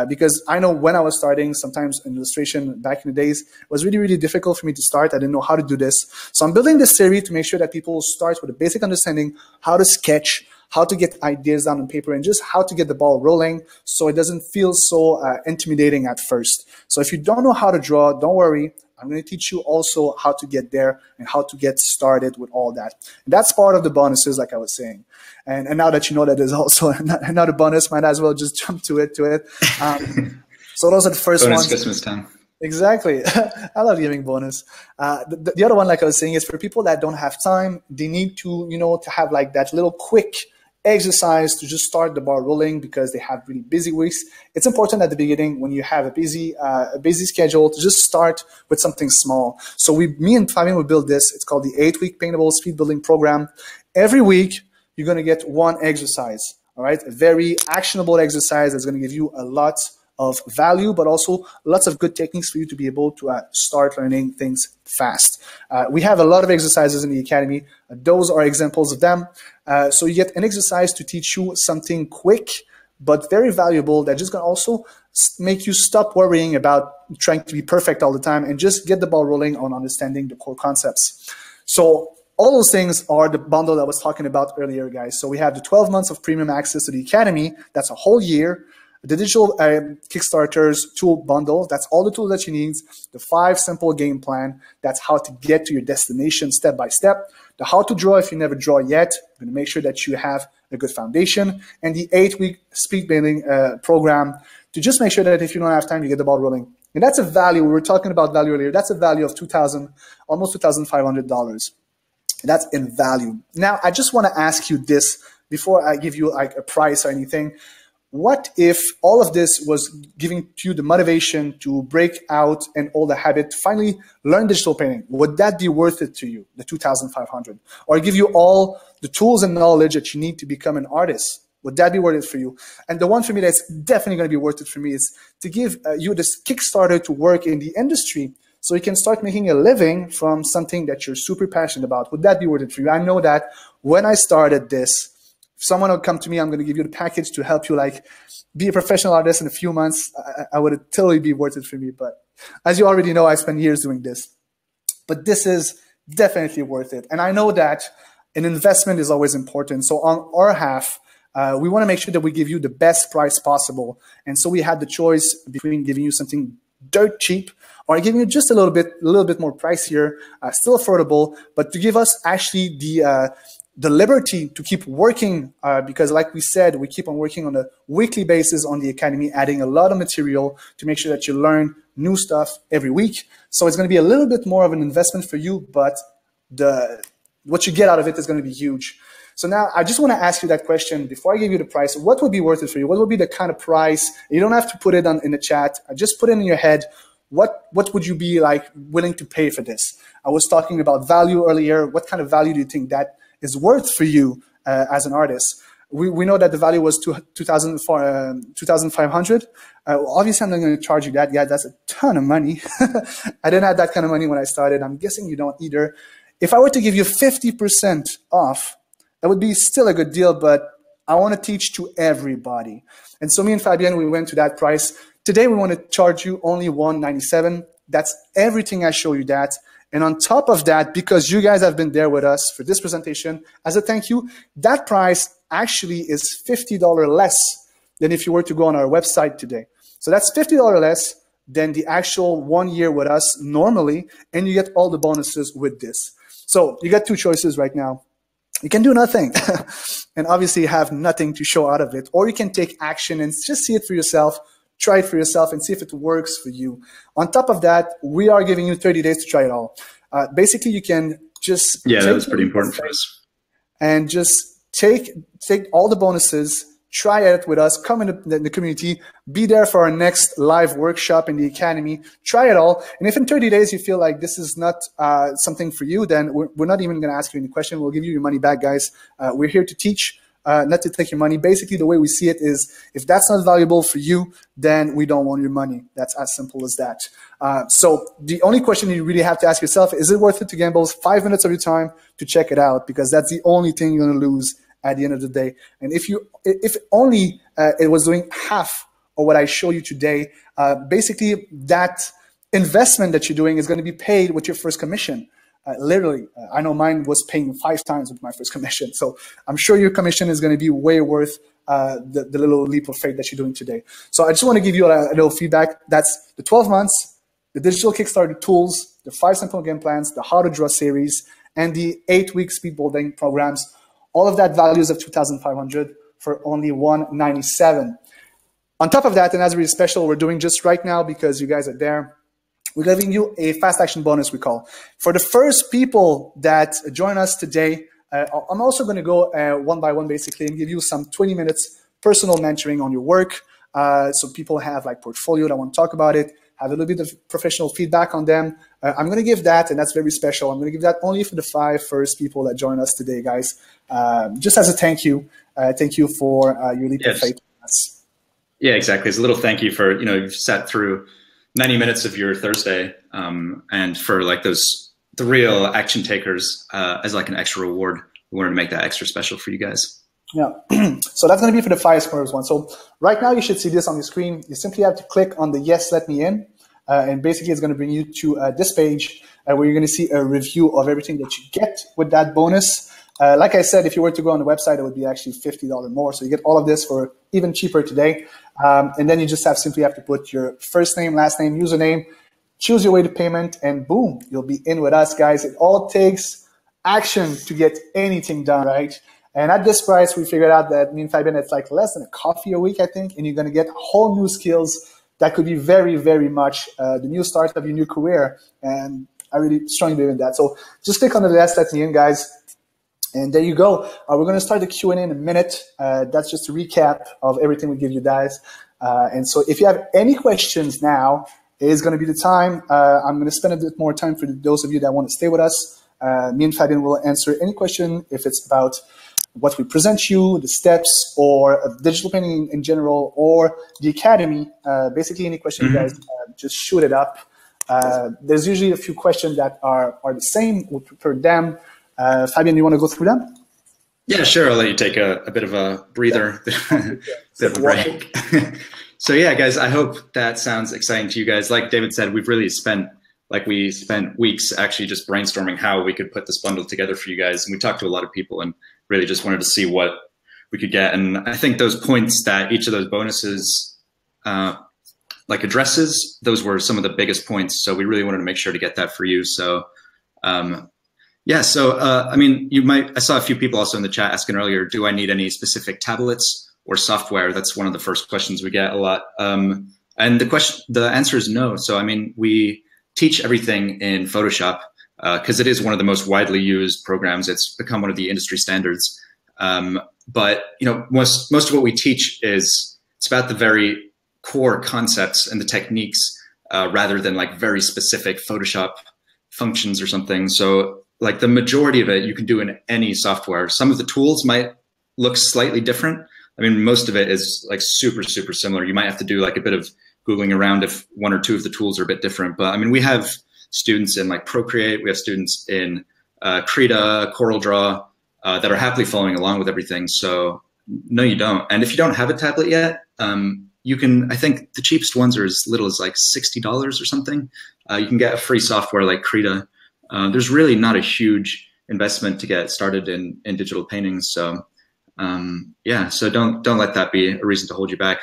S1: Because I know when I was starting, sometimes in illustration back in the days, it was really, really difficult for me to start. I didn't know how to do this. So I'm building this series to make sure that people start with a basic understanding how to sketch, how to get ideas down on paper, and just how to get the ball rolling so it doesn't feel so intimidating at first. So if you don't know how to draw, don't worry. I'm going to teach you also how to get there and how to get started with all that. And that's part of the bonuses, like I was saying. And now that you know that there's also another bonus, might as well just jump to it. So those are the first
S2: bonus
S1: ones.
S2: Christmas time.
S1: Exactly. I love giving bonus. The other one, like I was saying, is for people that don't have time. They need to, to have like that little quick exercise to just start the ball rolling because they have really busy weeks. It's important at the beginning when you have a busy schedule to just start with something small. So me and Fabien, we built this. It's called the 8-week Paintable Speed Building Program. Every week, you're going to get one exercise, all right? A very actionable exercise that's going to give you a lot of value, but also lots of good techniques for you to be able to start learning things fast. We have a lot of exercises in the Academy. Those are examples of them. So you get an exercise to teach you something quick, but very valuable that just going to also make you stop worrying about trying to be perfect all the time and just get the ball rolling on understanding the core concepts. So all those things are the bundle I was talking about earlier, guys. So we have the 12 months of premium access to the Academy. That's a whole year. The digital Kickstarter's tool bundle, that's all the tools that you need. The 5 simple game plan, that's how to get to your destination step by step. The how to draw if you never draw yet, I'm going to make sure that you have a good foundation. And the 8-week speed building program to just make sure that if you don't have time, you get the ball rolling. And that's a value, we were talking about value earlier, that's a value of almost $2,500. That's in value. Now, I just want to ask you this before I give you like a price or anything. What if all of this was giving you the motivation to break out an old habit, to finally learn digital painting? Would that be worth it to you, the $2,500? Or give you all the tools and knowledge that you need to become an artist? Would that be worth it for you? And the one for me that's definitely going to be worth it for me is to give you this Kickstarter to work in the industry so you can start making a living from something that you're super passionate about. Would that be worth it for you? I know that when I started this, if someone will come to me, I'm going to give you the package to help you like be a professional artist in a few months. I would totally be worth it for me. But as you already know, I spent years doing this. But this is definitely worth it. And I know that an investment is always important. So on our half, we want to make sure that we give you the best price possible. And so we had the choice between giving you something dirt cheap or giving you just a little bit more pricier, still affordable, but to give us actually the liberty to keep working because like we said, we keep on working on a weekly basis on the Academy, adding a lot of material to make sure that you learn new stuff every week. So it's going to be a little bit more of an investment for you, but what you get out of it is going to be huge. So now I just want to ask you that question before I give you the price. What would be worth it for you? What would be the kind of price? You don't have to put it in the chat. Just put it in your head. What would you be like willing to pay for this? I was talking about value earlier. What kind of value do you think that is worth for you as an artist? We know that the value was $2,500. Obviously, I'm not going to charge you that. Yeah, that's a ton of money. I didn't have that kind of money when I started. I'm guessing you don't either. If I were to give you 50% off, that would be still a good deal, but I want to teach to everybody. And so me and Fabien, we went to that price. Today, we want to charge you only $197. That's everything I show you that. And on top of that, because you guys have been there with us for this presentation, as a thank you, that price actually is $50 less than if you were to go on our website today. So that's $50 less than the actual 1 year with us normally, and you get all the bonuses with this. So you got 2 choices right now. You can do nothing and obviously have nothing to show out of it, or you can take action and just see it for yourself, try it for yourself and see if it works for you. On top of that, we are giving you 30 days to try it all. Basically, you can just
S2: that was pretty important for us.
S1: And just take all the bonuses, try it with us, come in the community, be there for our next live workshop in the academy, try it all. And if in 30 days you feel like this is not something for you, then we're not even going to ask you any question. We'll give you your money back, guys. We're here to teach, not to take your money. Basically, the way we see it is if that's not valuable for you, then we don't want your money. That's as simple as that. So the only question you really have to ask yourself, is it worth it to gamble 5 minutes of your time to check it out? Because that's the only thing you're going to lose at the end of the day. And if only it was doing half of what I show you today, basically that investment that you're doing is going to be paid with your first commission. Literally, I know mine was paying 5 times with my first commission. So I'm sure your commission is going to be way worth the little leap of faith that you're doing today. So I just want to give you a little feedback. That's the 12 months, the digital Kickstarter tools, the 5 simple game plans, the How to Draw series, and the 8-week speed building programs. All of that values of $2,500 for only $197. On top of that, and as a really special, we're doing just right now because you guys are there, we're giving you a fast action bonus, we call. For the first people that join us today, I'm also going to go one by one, basically, and give you some 20 minutes personal mentoring on your work. So people have like portfolio that want to talk about it, have a little bit of professional feedback on them. I'm going to give that, and that's very special. I'm going to give that only for the 5 first people that join us today, guys. Just as a thank you for your leap of faith in us.
S2: Yeah, exactly. It's a little thank you for, you've sat through 90 minutes of your Thursday, and for like the real action takers, as like an extra reward. We wanted to make that extra special for you guys.
S1: Yeah. So that's going to be for the 5 first one. So right now you should see this on the screen. You simply have to click on the yes, let me in. And basically it's going to bring you to this page where you're going to see a review of everything that you get with that bonus. Like I said, if you were to go on the website, it would be actually $50 more. So you get all of this for even cheaper today. And then you just simply have to put your first name, last name, username, choose your way to payment, and boom, you'll be in with us, guys. It all takes action to get anything done, right? And at this price, we figured out that me and Fabien, it's like less than a coffee a week, I think, and you're going to get whole new skills that could be very, very much the new start of your new career. And I really strongly believe in that. So just click on the yes, let me in, guys. And there you go. We're going to start the Q&A in a minute. That's just a recap of everything we give you guys. And so if you have any questions now, is going to be the time. I'm going to spend a bit more time for those of you that want to stay with us. Me and Fabien will answer any question if it's about what we present you, the steps, or digital painting in general, or the academy. Basically, any question you guys just shoot it up. There's usually a few questions that are the same. We'll prepare them. Fabien, you want to go through them?
S2: Yeah, sure. I'll let you take a bit of a breather, bit of a break. So yeah, guys, I hope that sounds exciting to you guys. Like David said, we've really spent weeks actually just brainstorming how we could put this bundle together for you guys. And we talked to a lot of people and really just wanted to see what we could get. And I think those points that each of those bonuses addresses, those were some of the biggest points. So we really wanted to make sure to get that for you. So yeah, so I mean, I saw a few people also in the chat asking earlier, do I need any specific tablets or software? That's one of the first questions we get a lot. And the answer is no. So I mean, we teach everything in Photoshop because it is one of the most widely used programs. It's become one of the industry standards. But most of what we teach it's about the very core concepts and the techniques rather than like very specific Photoshop functions or something. So like the majority of it you can do in any software. Some of the tools might look slightly different. I mean, most of it is like super, super similar. You might have to do like a bit of Googling around if one or two of the tools are a bit different. But I mean, we have students in like Procreate, we have students in Krita, CorelDRAW that are happily following along with everything. So no, you don't. And if you don't have a tablet yet, you can, I think the cheapest ones are as little as like $60 or something. You can get a free software like Krita. There's really not a huge investment to get started in digital painting. So yeah, so don't let that be a reason to hold you back.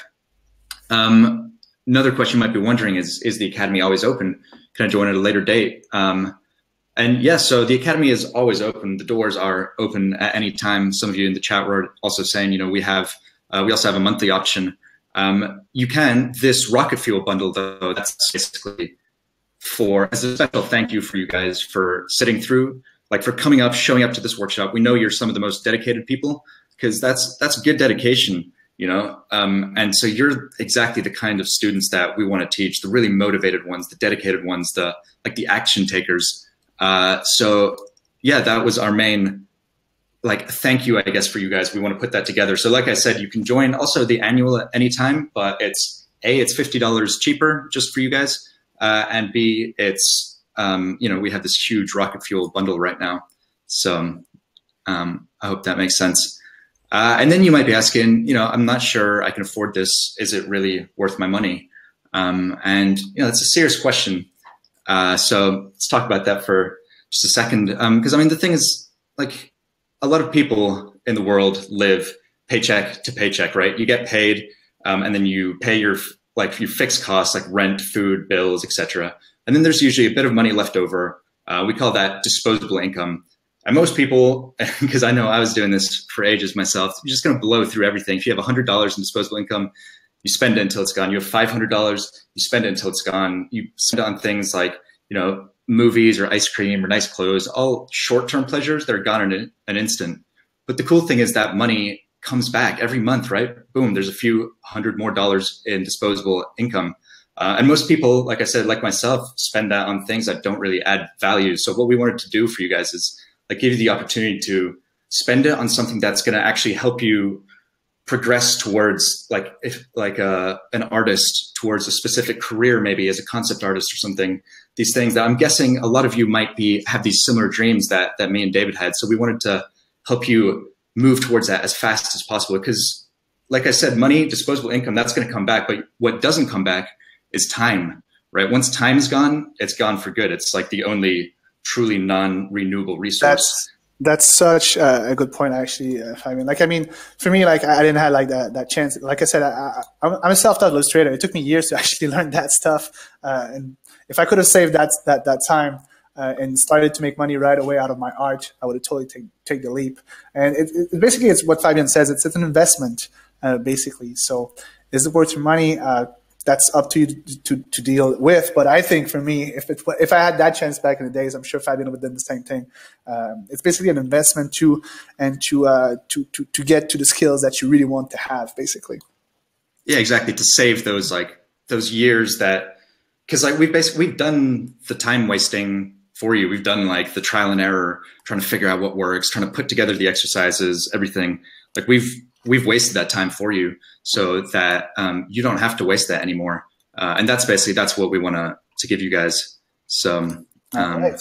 S2: Another question you might be wondering is the Academy always open? Can I join at a later date? And yes, so the Academy is always open. The doors are open at any time. Some of you in the chat were also saying, we also have a monthly option. You can, this rocket fuel bundle though, that's basically as a special thank you for you guys for sitting through, like for coming up, showing up to this workshop. We know you're some of the most dedicated people because that's good dedication. you know? And so you're exactly the kind of students that we want to teach, the really motivated ones, the dedicated ones, the action takers. So yeah, that was our main, like, thank you, I guess, for you guys. We want to put that together. So like I said, you can join also the annual at any time, but it's $50 cheaper just for you guys. And B, it's, you know, we have this huge rocket fuel bundle right now. So I hope that makes sense. And then you might be asking, you know, I'm not sure I can afford this. Is it really worth my money? And, you know, that's a serious question. So let's talk about that for just a second. Because I mean, the thing is, like, a lot of people in the world live paycheck to paycheck, right? You get paid, and then you pay your fixed costs like rent, food, bills, etc. And then there's usually a bit of money left over. We call that disposable income. And most people, because I know I was doing this for ages myself, you're just going to blow through everything. If you have $100 in disposable income, you spend it until it's gone. You have $500, you spend it until it's gone. You spend it on things like, you know, movies or ice cream or nice clothes, all short-term pleasures that are gone in an instant. But the cool thing is that money comes back every month, right? Boom, there's a few $100 more in disposable income. And most people, like I said, like myself, spend that on things that don't really add value. So what we wanted to do for you guys is like give you the opportunity to spend it on something that's going to actually help you progress towards an artist, towards a specific career, maybe as a concept artist or something. These things that I'm guessing a lot of you might have these similar dreams that me and David had. So we wanted to help you move towards that as fast as possible. Because like I said, money, disposable income, that's going to come back. But what doesn't come back is time, right? Once time is gone, it's gone for good. It's like the only truly non-renewable resource.
S1: That's such a good point, actually, Fabian. Like, I mean, for me, like, I didn't have like that chance. Like I said, I'm a self-taught illustrator. It took me years to actually learn that stuff. And if I could have saved that time and started to make money right away out of my art, I would have totally take the leap. And it basically, it's what Fabian says. It's an investment, basically. So is it worth your money? That's up to you to deal with. But I think for me, if I had that chance back in the days, I'm sure Fabian would have done the same thing. It's basically an investment to get to the skills that you really want to have, basically.
S2: Yeah, exactly. To save those years that, because like we've done the time wasting for you. We've done like the trial and error, trying to figure out what works, trying to put together the exercises, everything. Like we've wasted that time for you, so that you don't have to waste that anymore. And that's what we want to give you guys. So,
S1: right.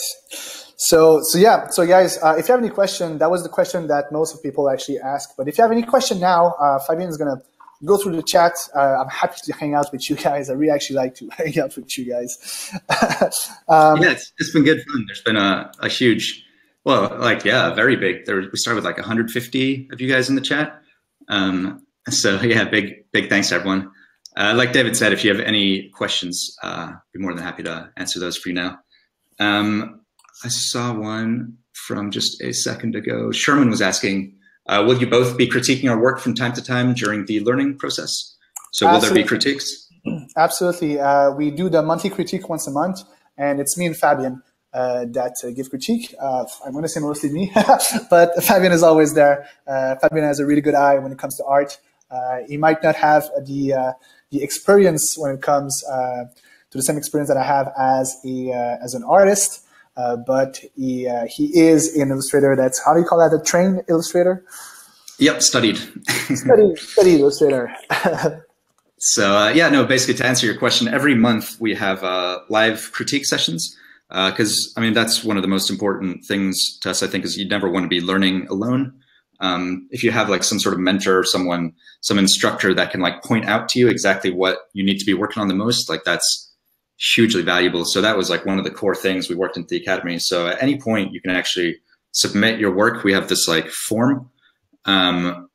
S1: So yeah. So guys, if you have any question, that was the question that most of people actually ask. But if you have any question now, Fabian is gonna go through the chat. I'm happy to hang out with you guys. I really actually like to hang out with you guys.
S2: Yeah, it's been good fun. There's been a huge, very big. We started with like 150 of you guys in the chat. So yeah, big thanks to everyone. Like David said, if you have any questions, I'd be more than happy to answer those for you now. I saw one from just a second ago. Sherman was asking, will you both be critiquing our work from time to time during the learning process? So will there be critiques?
S1: Absolutely. We do the monthly critique once a month, and it's me and Fabian that give critique. I'm going to say mostly me, but Fabian is always there. Fabian has a really good eye when it comes to art. He might not have the experience when it comes to the same experience that I have as an artist, but he is an illustrator that's, how do you call that, a trained illustrator?
S2: Yep, studied.
S1: studied illustrator.
S2: So yeah, no, basically to answer your question, every month we have live critique sessions. Because I mean, that's one of the most important things to us, I think, is you never want to be learning alone. If you have like some sort of mentor or some instructor that can like point out to you exactly what you need to be working on the most, like that's hugely valuable. So that was like one of the core things we worked into the Academy. So at any point you can actually submit your work. We have this like form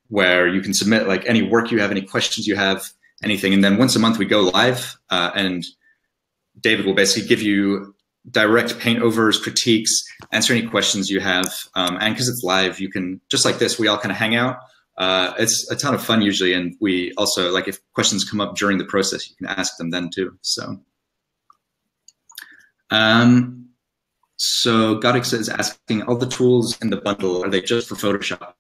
S2: where you can submit like any work you have, any questions you have, anything. And then once a month we go live and David will basically give you direct paint overs, critiques, answer any questions you have. And because it's live, you can, just like this, we all kind of hang out. It's a ton of fun usually. And we also, like if questions come up during the process, you can ask them then too. So, so Godix is asking, all the tools in the bundle, are they just for Photoshop?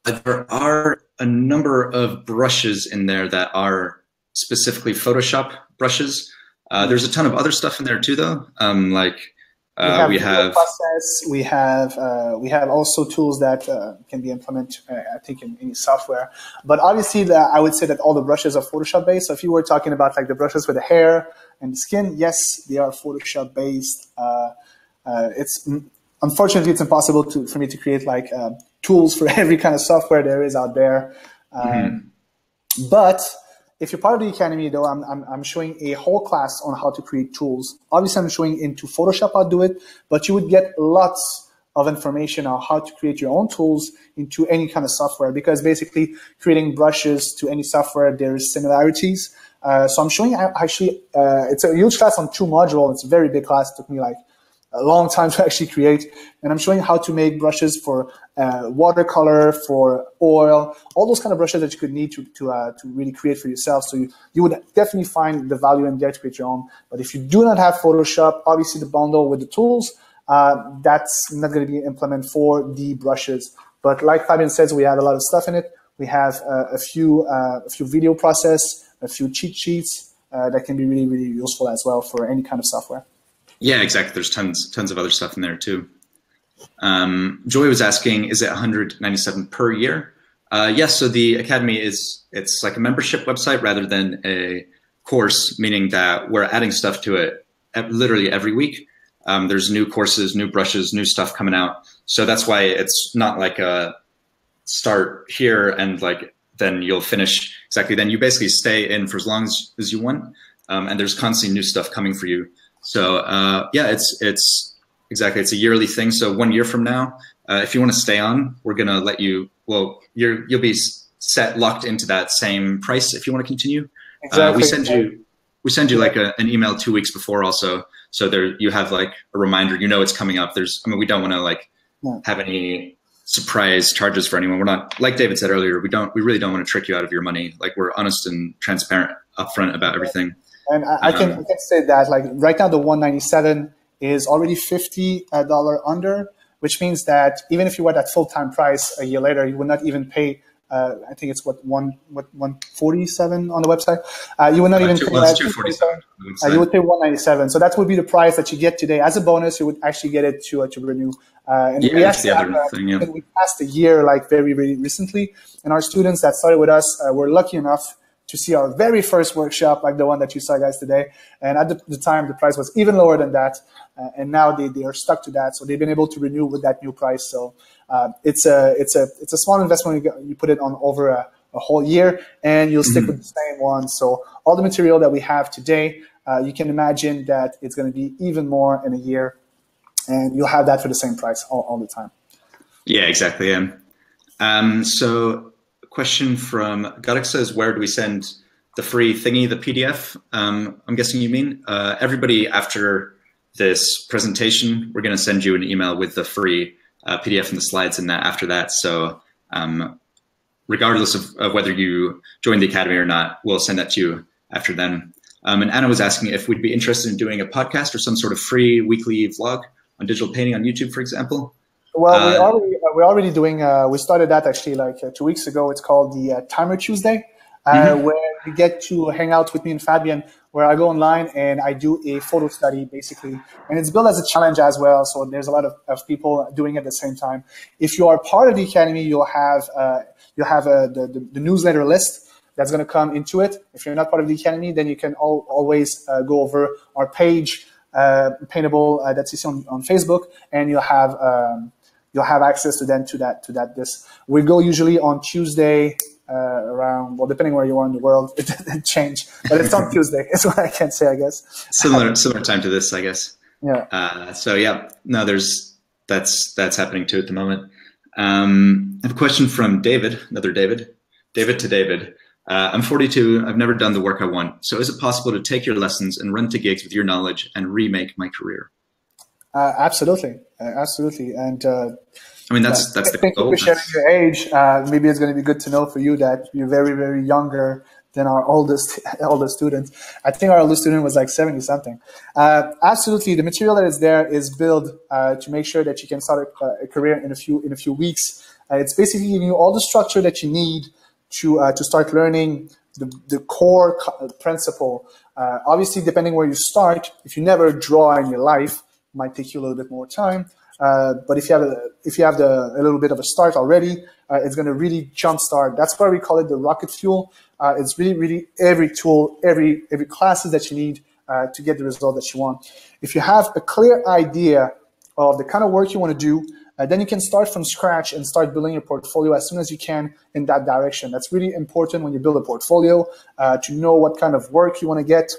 S2: There are a number of brushes in there that are specifically Photoshop brushes. There's a ton of other stuff in there too, though. We have
S1: process. We have also tools that can be implemented, I think, in any software. But obviously, I would say that all the brushes are Photoshop based. So if you were talking about like the brushes for the hair and the skin, yes, they are Photoshop based. Unfortunately, it's impossible for me to create like tools for every kind of software there is out there. But if you're part of the Academy, though, I'm showing a whole class on how to create tools. Obviously, I'm showing into Photoshop how to do it, but you would get lots of information on how to create your own tools into any kind of software, because basically creating brushes to any software, there's similarities. So I'm showing actually, it's a huge class on 2 modules. It's a very big class. It took me like a long time to actually create. And I'm showing how to make brushes for watercolor, for oil, all those kind of brushes that you could need to really create for yourself. So you would definitely find the value in there to create your own. But if you do not have Photoshop, obviously the bundle with the tools, that's not going to be implemented for the brushes. But like Fabien says, we have a lot of stuff in it. We have a few video process, a few cheat sheets that can be really, really useful as well for any kind of software.
S2: Yeah, exactly. There's tons of other stuff in there too. Joy was asking, is it $197 per year? Yes. So the Academy it's like a membership website rather than a course, meaning that we're adding stuff to it literally every week. There's new courses, new brushes, new stuff coming out. So that's why it's not like a start here and like then you'll finish exactly. Then you basically stay in for as long as you want, and there's constantly new stuff coming for you. So yeah, it's exactly, it's a yearly thing. So 1 year from now, if you want to stay on, we're gonna let you. Well, you'll be locked into that same price if you want to continue. Exactly. We send you like an email 2 weeks before also, so there you have like a reminder. You know it's coming up. We don't want to like have any surprise charges for anyone. We're not, like David said earlier, we really don't want to trick you out of your money. Like we're honest and transparent upfront about everything.
S1: And I can say that like right now the 197 is already $50 under, which means that even if you were at full-time price a year later, you would not even pay. I think it's 147 on the website. You would not even pay that. 247. You would pay 197. So that would be the price that you get today. As a bonus, you would actually get it to renew. And we passed a year like very, very recently. And our students that started with us were lucky enough to see our very first workshop, like the one that you saw guys today. And at the time, the price was even lower than that. And now they are stuck to that. So they've been able to renew with that new price. So it's a small investment. You put it on over a whole year and you'll stick with the same one. So all the material that we have today, you can imagine that it's going to be even more in a year, and you'll have that for the same price all the time.
S2: Yeah, exactly. Yeah. So question from Garik says, where do we send the free thingy, the PDF? I'm guessing you mean everybody after this presentation, we're going to send you an email with the free PDF and the slides in that after that. So regardless of whether you join the Academy or not, we'll send that to you after then. And Anna was asking if we'd be interested in doing a podcast or some sort of free weekly vlog on digital painting on YouTube, for example.
S1: Well, we're already doing, we started that actually like 2 weeks ago. It's called the Timer Tuesday, where you get to hang out with me and Fabien, where I go online and I do a photo study basically. And it's built as a challenge as well. So there's a lot of people doing it at the same time. If you are part of the Academy, you'll have the newsletter list that's going to come into it. If you're not part of the Academy, then you can always go over our page, Paintable, that's you see on Facebook, and you'll have access to that. We go usually on Tuesday around, well, depending where you are in the world, it change, but it's on Tuesday. Is what I can say, I guess.
S2: Similar time to this, I guess.
S1: Yeah.
S2: So yeah, no, that's happening too at the moment. I have a question from David, another David to David. I'm 42. I've never done the work I want. So is it possible to take your lessons and run to gigs with your knowledge and remake my career?
S1: Absolutely. Absolutely. And
S2: I mean, that's the goal.
S1: Thank you for sharing your age. Maybe it's going to be good to know for you that you're very, very younger than our oldest student. I think our oldest student was like 70 something. Absolutely. The material that is there is built to make sure that you can start a career in a few weeks. It's basically giving you all the structure that you need to start learning the core principle. Obviously, depending where you start, if you never draw in your life, it might take you a little bit more time. But if you have a little bit of a start already, it's going to really jumpstart. That's why we call it the rocket fuel. It's really every tool, every classes that you need to get the result that you want. If you have a clear idea of the kind of work you want to do, then you can start from scratch and start building your portfolio as soon as you can in that direction. That's really important when you build a portfolio, to know what kind of work you want to get.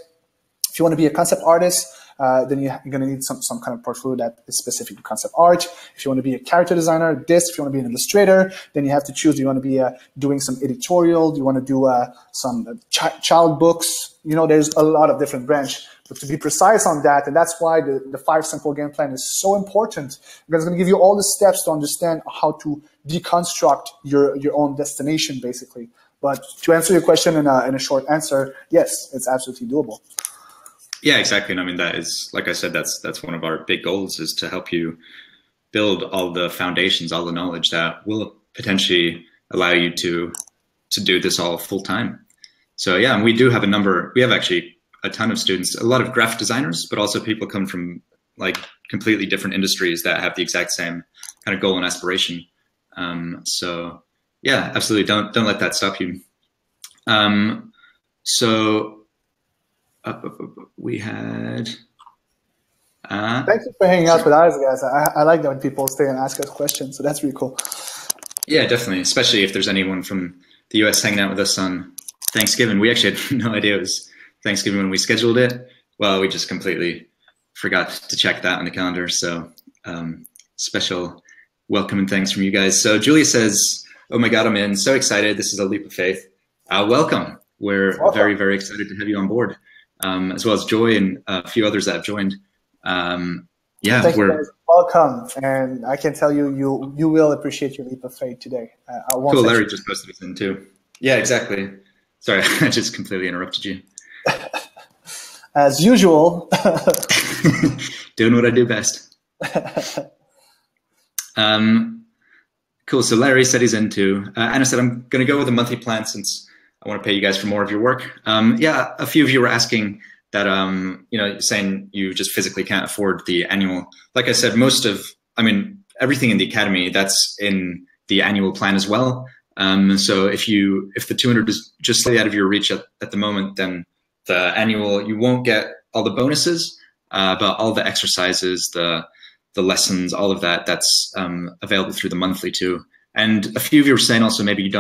S1: If you want to be a concept artist, then you're going to need some kind of portfolio that is specific to concept art. If you want to be a character designer, this. If you want to be an illustrator, then you have to choose. Do you want to be doing some editorial? Do you want to do some child books? You know, there's a lot of different branch. But to be precise on that, and that's why the 5 simple game plan is so important, because it's going to give you all the steps to understand how to deconstruct your own destination, basically. But to answer your question in a short answer, yes, it's absolutely doable.
S2: Yeah, exactly. And I mean, that is, like I said, that's one of our big goals, is to help you build all the foundations, all the knowledge that will potentially allow you to do this all full time. So yeah, and we do have we have actually a ton of students, a lot of graphic designers, but also people come from like completely different industries that have the exact same kind of goal and aspiration. So yeah, absolutely. Don't let that stop you. We had.
S1: Thank you for hanging out with us, guys. I like that when people stay and ask us questions, so that's really cool.
S2: Yeah, definitely. Especially if there's anyone from the US hanging out with us on Thanksgiving. We actually had no idea it was Thanksgiving when we scheduled it. Well, we just completely forgot to check that on the calendar. So special welcome and thanks from you guys. So Julia says, oh my God, I'm in. So excited. This is a leap of faith. Welcome. We're very, very excited to have you on board, as well as Joy and a few others that have joined. Yeah,
S1: thank you guys. Welcome. And I can tell you, you will appreciate your leap of faith today.
S2: Cool. Larry just posted this in too. Yeah, exactly. Sorry, I just completely interrupted you.
S1: As usual.
S2: Doing what I do best. Cool. So Larry said he's in too. Anna said, I'm going to go with a monthly plan since I want to pay you guys for more of your work. Yeah, a few of you were asking that, you know, saying you just physically can't afford the annual. Like I said, everything in the academy, that's in the annual plan as well. So if the 200 is just slightly out of your reach at the moment, then the annual, you won't get all the bonuses, but all the exercises, the lessons, all of that, that's available through the monthly too. And a few of you were saying also maybe you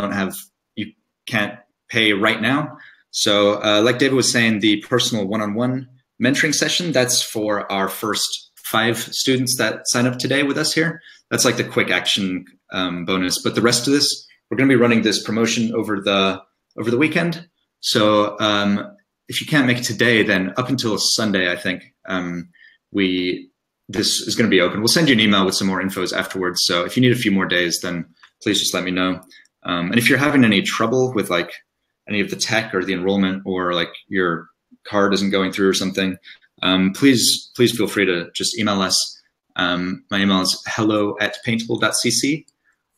S2: can't pay right now. So like David was saying, the personal one-on-one mentoring session, that's for our first 5 students that sign up today with us here. That's like the quick action bonus. But the rest of this, we're going to be running this promotion over the weekend. So if you can't make it today, then up until Sunday, I think, this is going to be open. We'll send you an email with some more infos afterwards. So if you need a few more days, then please just let me know. And if you're having any trouble with like any of the tech or the enrollment, or like your card isn't going through or something, please feel free to just email us. My email is hello@paintable.cc.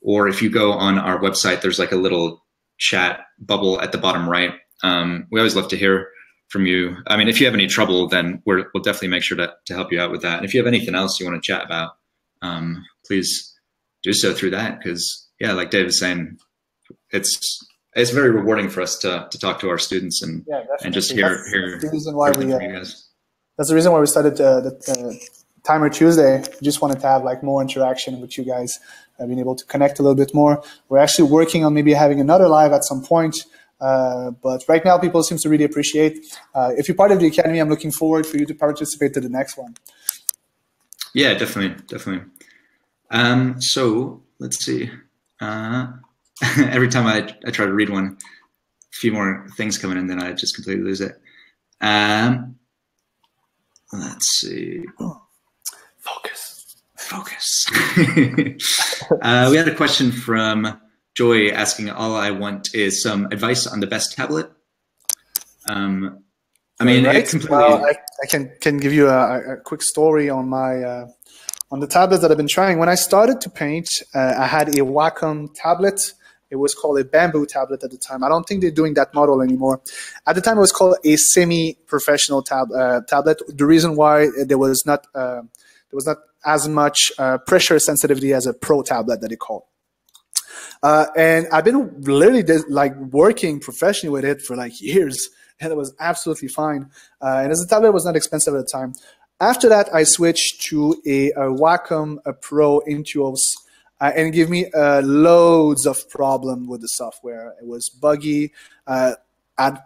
S2: Or if you go on our website, there's like a little chat bubble at the bottom right. We always love to hear from you. I mean, if you have any trouble, then we'll definitely make sure to help you out with that. And if you have anything else you want to chat about, please do so through that. Because yeah, like Dave was saying, it's very rewarding for us to talk to our students and just hear
S1: the reason why that's the reason why we started the Timer Tuesday. We just wanted to have like more interaction with you guys, being able to connect a little bit more. We're actually working on maybe having another live at some point. But right now, people seem to really appreciate. If you're part of the Academy, I'm looking forward for you to participate to the next one.
S2: Yeah, definitely. So let's see. Every time I try to read one, a few more things coming in, then I just completely lose it. Let's see. Focus. We had a question from Joy asking, all I want is some advice on the best tablet. I mean,
S1: right. I can give you a quick story on my on the tablets that I've been trying. When I started to paint, I had a Wacom tablet. It was called a Bamboo tablet at the time. I don't think they're doing that model anymore. At the time, it was called a semi-professional tablet. The reason why there was not as much pressure sensitivity as a pro tablet that they call. And I've been literally working professionally with it for like years, and it was absolutely fine. And as the tablet was not expensive at the time. After that, I switched to a Wacom Pro Intuos. And it gave me loads of problem with the software. It was buggy. I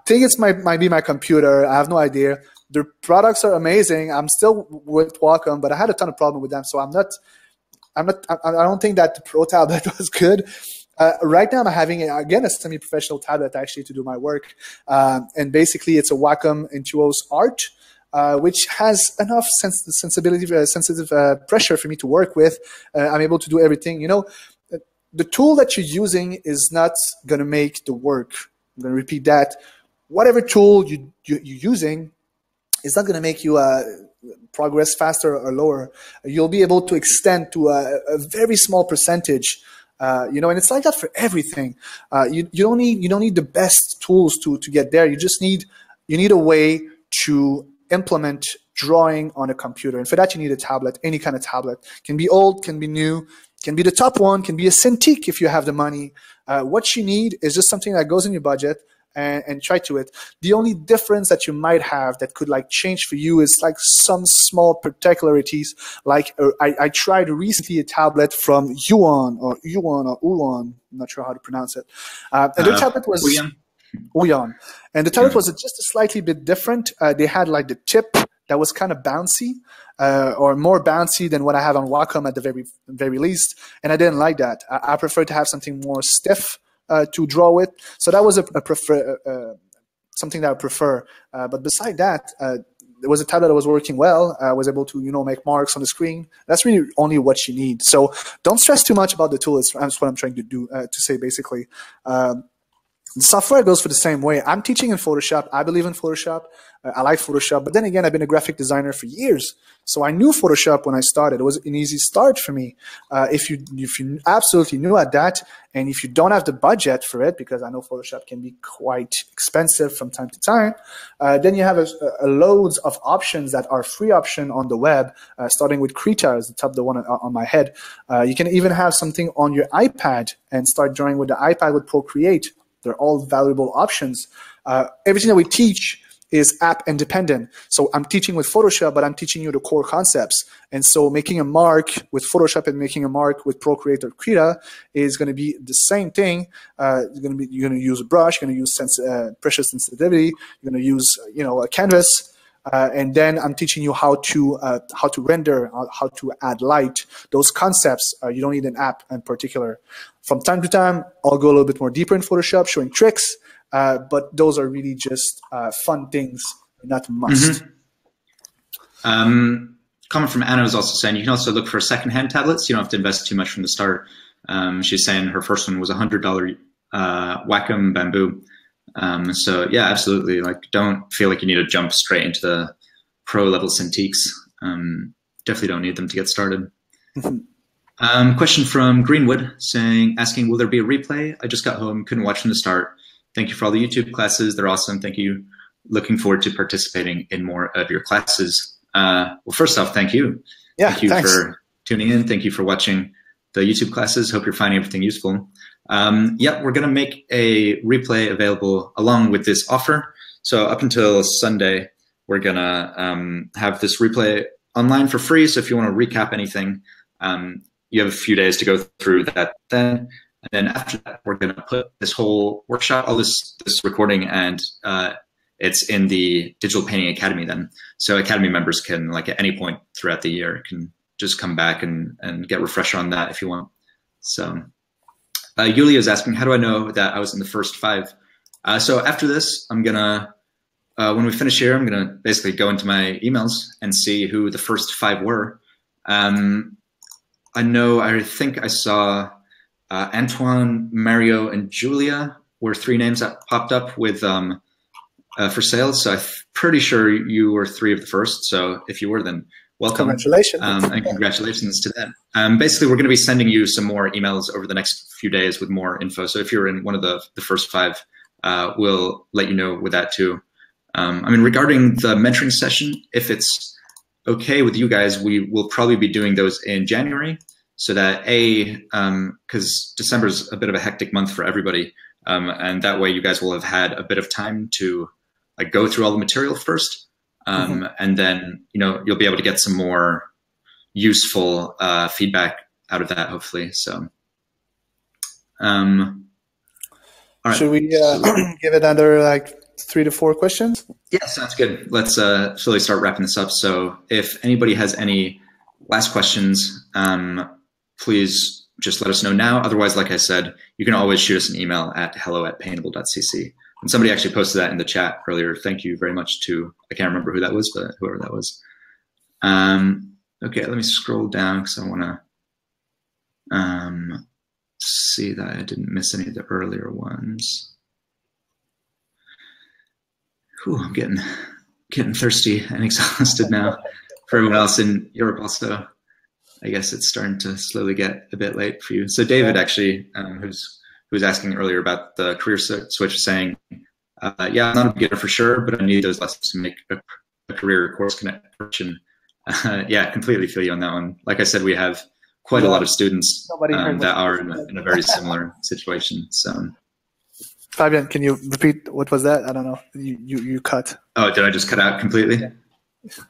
S1: think it might be my computer. I have no idea. Their products are amazing. I'm still with Wacom, but I had a ton of problem with them. So I don't think that the Pro tablet was good. Right now, I'm having a semi-professional tablet actually to do my work, and basically it's a Wacom Intuos Art. Which has enough sensitive pressure for me to work with. I'm able to do everything. You know, the tool that you're using is not going to make the work. I'm going to repeat that. Whatever tool you're using is not going to make you progress faster or lower. You'll be able to extend to a very small percentage. You know, and it's like that for everything. You don't need the best tools to get there. You need a way to implement drawing on a computer. And for that, you need a tablet, any kind of tablet. Can be old, can be new, can be the top one, can be a Cintiq if you have the money. What you need is just something that goes in your budget and try to it. The only difference that you might have that could like change for you is like some small particularities. Like I tried recently a tablet from Yuan. I'm not sure how to pronounce it. And the tablet was Ouyan. And the tablet was just a slightly bit different. They had like the tip that was kind of bouncy, or more bouncy than what I have on Wacom at the very least. And I didn't like that. I prefer to have something more stiff to draw with. So that was something that I prefer. But beside that, there was a tablet that was working well. I was able to, make marks on the screen. That's really only what you need. So don't stress too much about the tool. That's what I'm trying to do, to say basically. The software goes for the same way. I'm teaching in Photoshop. I believe in Photoshop. I like Photoshop. But then again, I've been a graphic designer for years. So I knew Photoshop when I started. It was an easy start for me. If you absolutely knew at that, and if you don't have the budget for it, because I know Photoshop can be quite expensive from time to time, then you have a loads of options that are free option on the web, starting with Krita is the one on my head. You can even have something on your iPad and start drawing with the iPad with Procreate. They're all valuable options. Everything that we teach is app independent. So I'm teaching with Photoshop, but I'm teaching you the core concepts. And so making a mark with Photoshop and making a mark with Procreate or Krita is going to be the same thing. You're going to use a brush. You're going to use pressure sensitivity. You're going to use a canvas. And then I'm teaching you how to render, how to add light. Those concepts, you don't need an app in particular. From time to time, I'll go a little bit more deeper in Photoshop, showing tricks, but those are really just fun things, not a must.
S2: Comment from Anna was also saying you can also look for secondhand tablets. You don't have to invest too much from the start. She's saying her first one was $100 Wacom Bamboo. So yeah, absolutely. Like, don't feel like you need to jump straight into the pro level Cintiqs. Definitely don't need them to get started. Question from Greenwood asking, will there be a replay? I just got home, couldn't watch from the start. Thank you for all the YouTube classes. They're awesome. Thank you. Looking forward to participating in more of your classes. Well, first off, thank you.
S1: Yeah,
S2: thank you
S1: thanks.
S2: for tuning in. Thank you for watching the YouTube classes. Hope you're finding everything useful. Yeah, we're going to make a replay available along with this offer. So up until Sunday, we're going to have this replay online for free. So if you want to recap anything, you have a few days to go through that then. And then after that, we're going to put this whole workshop, all this recording, and it's in the Digital Painting Academy then. So Academy members can, like, at any point throughout the year, can just come back and get refresher on that if you want. So Yulia is asking, how do I know that I was in the first 5? So after this, I'm going to, when we finish here, I'm going to basically go into my emails and see who the first 5 were. I think I saw Antoine, Mario, and Julia were 3 names that popped up with for sale. So I'm pretty sure you were 3 of the first. So if you were, then welcome.
S1: Congratulations.
S2: And congratulations to that. Basically, we're going to be sending you some more emails over the next few days with more info. So if you're in one of the first 5, we'll let you know with that too. I mean, regarding the mentoring session, if it's okay with you guys, we will probably be doing those in January, so that because December is a bit of a hectic month for everybody, and that way you guys will have had a bit of time to like go through all the material first, and then you'll be able to get some more useful feedback out of that, hopefully. So, all right.
S1: Should we give it another like 3 to 4 questions?
S2: Yeah, sounds good. Let's slowly start wrapping this up. So if anybody has any last questions, please just let us know now. Otherwise, like I said, you can always shoot us an email at hello@paintable.cc. And somebody actually posted that in the chat earlier. Thank you very much to, I can't remember who that was, but whoever that was. Okay, let me scroll down because I want to see that I didn't miss any of the earlier ones. Whew, I'm getting thirsty and exhausted now. For everyone else in Europe also, I guess it's starting to slowly get a bit late for you. So David actually, who was asking earlier about the career switch, saying, yeah, I'm not a beginner for sure, but I need those lessons to make a career course connection. Yeah, completely feel you on that one. Like I said, we have quite a lot of students that are in a very similar situation. So.
S1: Fabian, can you repeat what was that? I don't know. You cut.
S2: Oh, did I just cut out completely?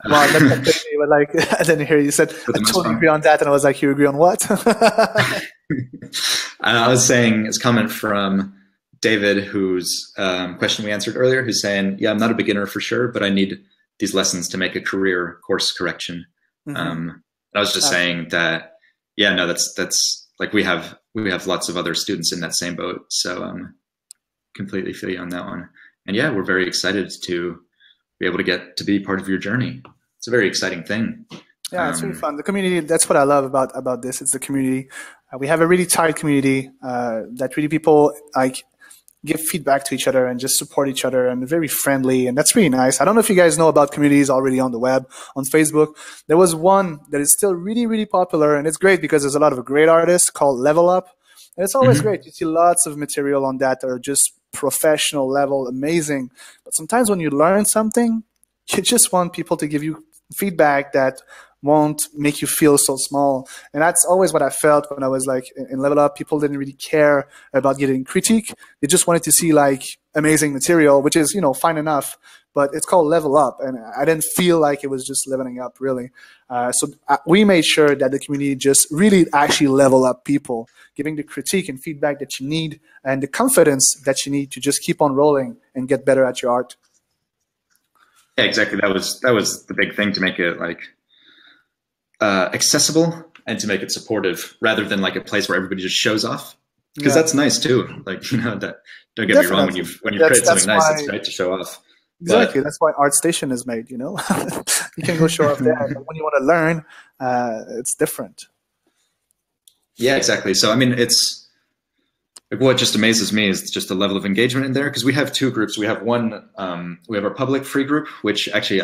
S1: Well, that's completely, but like I didn't hear you said. I totally agree on that, and I was like, you agree on what?
S2: I was saying it's a comment from David, whose question we answered earlier, who's saying, "Yeah, I'm not a beginner for sure, but I need these lessons to make a career course correction." I was just saying that, yeah, no, that's like we have lots of other students in that same boat, so completely feel you on that one. And yeah, we're very excited to be able to get to be part of your journey. It's a very exciting thing.
S1: Yeah, it's really fun. The community, that's what I love about this. It's the community. We have a really tight community that really people like give feedback to each other and just support each other, and very friendly, and that's really nice. I don't know if you guys know about communities already on the web, on Facebook. There was one that is still really, really popular, and it's great because there's a lot of great artists called Level Up. And it's always great. You see lots of material on that are just professional level, amazing. But sometimes when you learn something, you just want people to give you feedback that won't make you feel so small. And that's always what I felt when I was like in Level Up. People didn't really care about getting critique. They just wanted to see like amazing material, which is, fine enough. But it's called Level Up, and I didn't feel like it was just leveling up, really. So we made sure that the community just really actually level up people, giving the critique and feedback that you need and the confidence that you need to just keep on rolling and get better at your art.
S2: Yeah, exactly. That was the big thing, to make it like accessible and to make it supportive, rather than like a place where everybody just shows off. Because that's nice too. Like, that, don't get me wrong, when you create something nice, it's great to show off.
S1: Exactly. That's why ArtStation is made, You can go show off there. But when you want to learn, it's different.
S2: Yeah, exactly. So, I mean, it's what just amazes me is just the level of engagement in there, because we have 2 groups. We have one, we have our public free group, which actually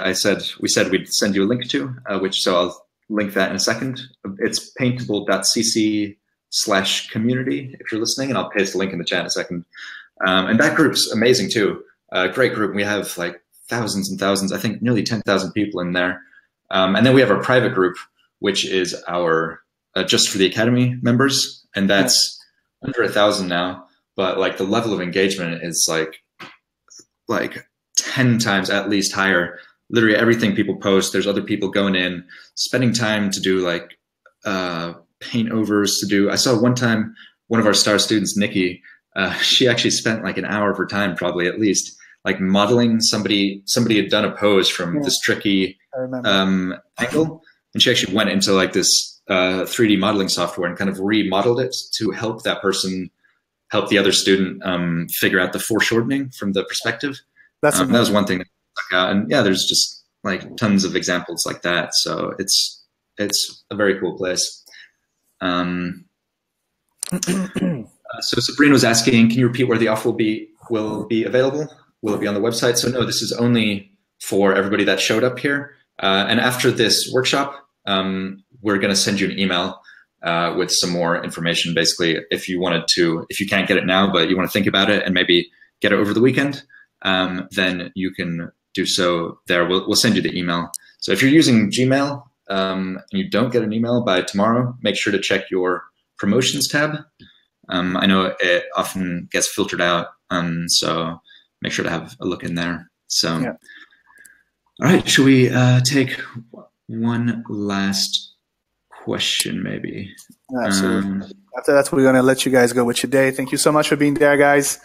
S2: we said we'd send you a link to, so I'll link that in a second. It's paintable.cc/community if you're listening, and I'll paste the link in the chat in a second. And that group's amazing too. Great group. We have like thousands and thousands, I think nearly 10,000 people in there. And then we have our private group, which is our just for the Academy members, and that's under 1,000 now. But like the level of engagement is like 10 times at least higher. Literally everything people post, there's other people going in, spending time to do like paint overs to do. I saw one time one of our star students, Nikki, she actually spent like an hour of her time, probably at least, like modeling somebody had done a pose from this tricky angle, and she actually went into like this 3D modeling software and kind of remodeled it to help that person, help the other student figure out the foreshortening from the perspective. That was one thing that stuck out. And yeah, there's just like tons of examples like that. So it's a very cool place. So Sabrina was asking, can you repeat where the offer will be available? Will it be on the website? So no, this is only for everybody that showed up here. And after this workshop, we're going to send you an email with some more information. Basically, if you can't get it now, but you want to think about it and maybe get it over the weekend, then you can do so there. We'll send you the email. So if you're using Gmail and you don't get an email by tomorrow, make sure to check your promotions tab. I know it often gets filtered out, so make sure to have a look in there. So, yeah. All right, should we take one last question, maybe?
S1: Absolutely. After that, we're going to let you guys go with your day. Thank you so much for being there, guys.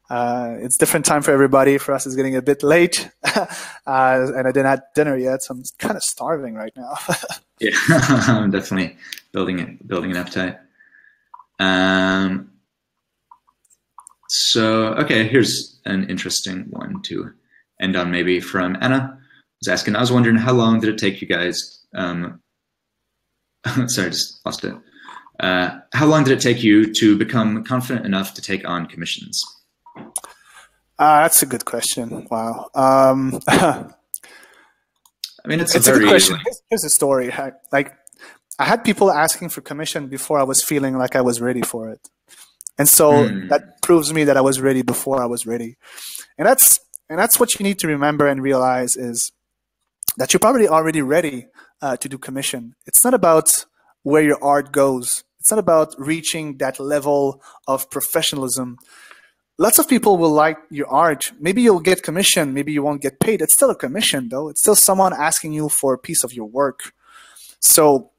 S1: It's different time for everybody. For us, it's getting a bit late, and I didn't have dinner yet, so I'm kind of starving right now.
S2: Yeah, I'm definitely building an appetite. So, okay, here's an interesting one to end on, maybe from Anna. Who's asking, I was wondering, how long did it take you guys? Sorry, I just lost it. How long did it take you to become confident enough to take on commissions?
S1: That's a good question. Wow.
S2: I mean, it's a good question.
S1: Here's a story. I had people asking for commission before I was feeling like I was ready for it. And so that proves me that I was ready before I was ready. And that's what you need to remember and realize is that you're probably already ready to do commission. It's not about where your art goes. It's not about reaching that level of professionalism. Lots of people will like your art. Maybe you'll get commission. Maybe you won't get paid. It's still a commission, though. It's still someone asking you for a piece of your work. So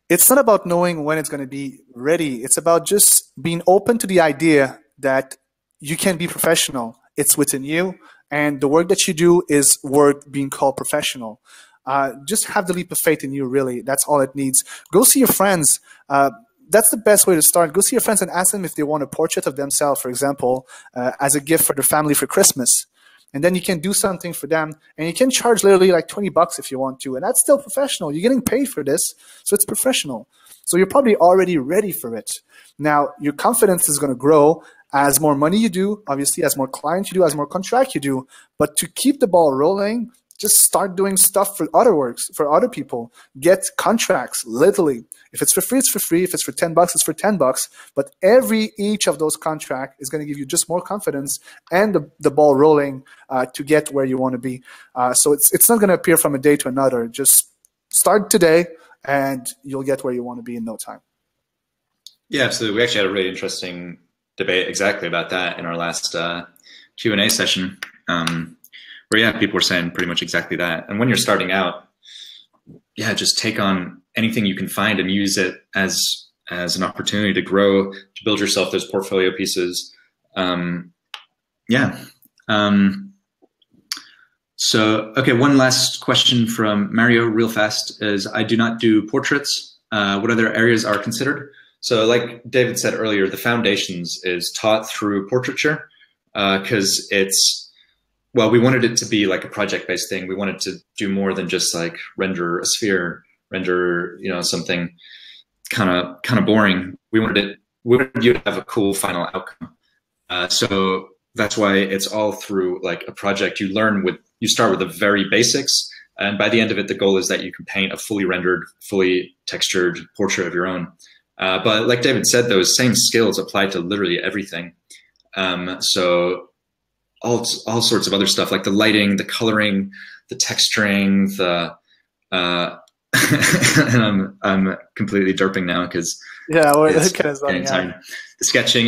S1: it's not about knowing when it's going to be ready. It's about just being open to the idea that you can be professional. It's within you, and the work that you do is worth being called professional. Just have the leap of faith in you, really. That's all it needs. Go see your friends. That's the best way to start. Go see your friends and ask them if they want a portrait of themselves, for example, as a gift for their family for Christmas. And then you can do something for them, and you can charge literally like $20 if you want to. And that's still professional. You're getting paid for this, so it's professional. So you're probably already ready for it. Now, your confidence is going to grow as more money you do, obviously, as more clients you do, as more contract you do. But to keep the ball rolling, just start doing stuff for other works, for other people. Get contracts, literally. If it's for free, it's for free. If it's for $10, it's for $10. But each of those contracts is going to give you just more confidence and the ball rolling to get where you want to be. So it's not going to appear from a day to another. Just start today, and you'll get where you want to be in no time.
S2: Yeah, absolutely. We actually had a really interesting debate exactly about that in our last Q&A session. Where, yeah, people were saying pretty much exactly that. And when you're starting out, yeah, just take on anything you can find and use it as an opportunity to grow, to build yourself those portfolio pieces. So, okay, one last question from Mario real fast is, I do not do portraits. What other areas are considered? So like David said earlier, the foundations is taught through portraiture because well, we wanted it to be like a project-based thing. We wanted to do more than just like render a sphere, render, something kind of boring. We wanted you to have a cool final outcome. So that's why it's all through like a project. You start with the very basics, and by the end of it, the goal is that you can paint a fully rendered, fully textured portrait of your own. But like David said, those same skills apply to literally everything. So all sorts of other stuff like the lighting, the coloring, the texturing, I'm completely derping now because
S1: it's kind of running out.
S2: The sketching,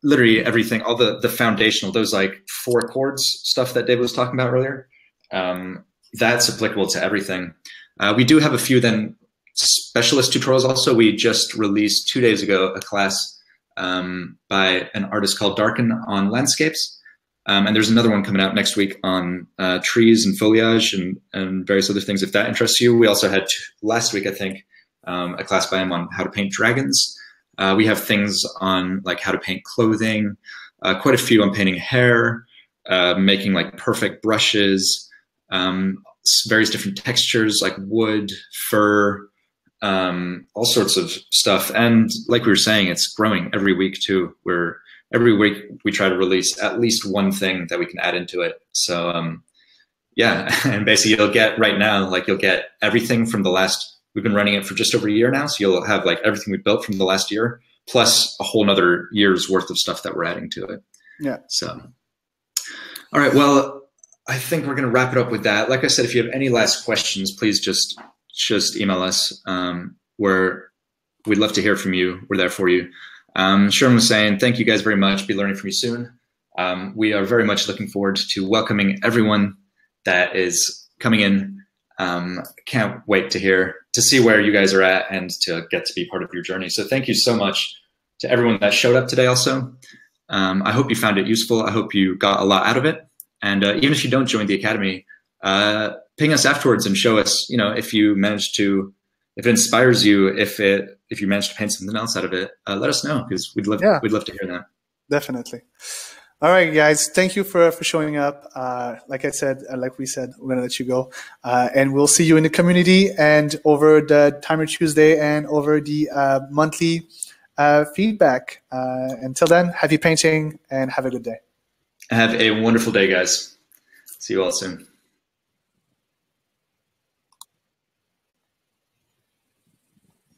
S2: literally everything, all the foundational, those like 4 chords stuff that David was talking about earlier, that's applicable to everything. We do have a few then specialist tutorials also. We just released 2 days ago a class by an artist called Darken on landscapes. And there's another one coming out next week on trees and foliage and various other things, if that interests you. We also had last week, I think, a class by him on how to paint dragons. We have things on like how to paint clothing, quite a few on painting hair, making like perfect brushes, various different textures like wood, fur, all sorts of stuff. And like we were saying, it's growing every week too. Every week we try to release at least one thing that we can add into it. So yeah, and basically you'll get right now, like you'll get everything from the last, we've been running it for just over a year now. So you'll have like everything we built from the last year, plus a whole nother year's worth of stuff that we're adding to it.
S1: Yeah.
S2: So, all right, well, I think we're going to wrap it up with that. Like I said, if you have any last questions, please just email us. We'd love to hear from you. We're there for you. Sherman was saying, thank you guys very much. Be learning from you soon. We are very much looking forward to welcoming everyone that is coming in. Can't wait to see where you guys are at and to get to be part of your journey. So thank you so much to everyone that showed up today also. I hope you found it useful. I hope you got a lot out of it. And even if you don't join the Academy, ping us afterwards and show us, if it inspires you, if you manage to paint something else out of it, let us know, because we'd love to hear that.
S1: Definitely. All right, guys. Thank you for showing up. Like I said, like we said, we're going to let you go. And we'll see you in the community and over the Timer Tuesday and over the monthly feedback. Until then, happy painting and have a good day.
S2: Have a wonderful day, guys. See you all soon.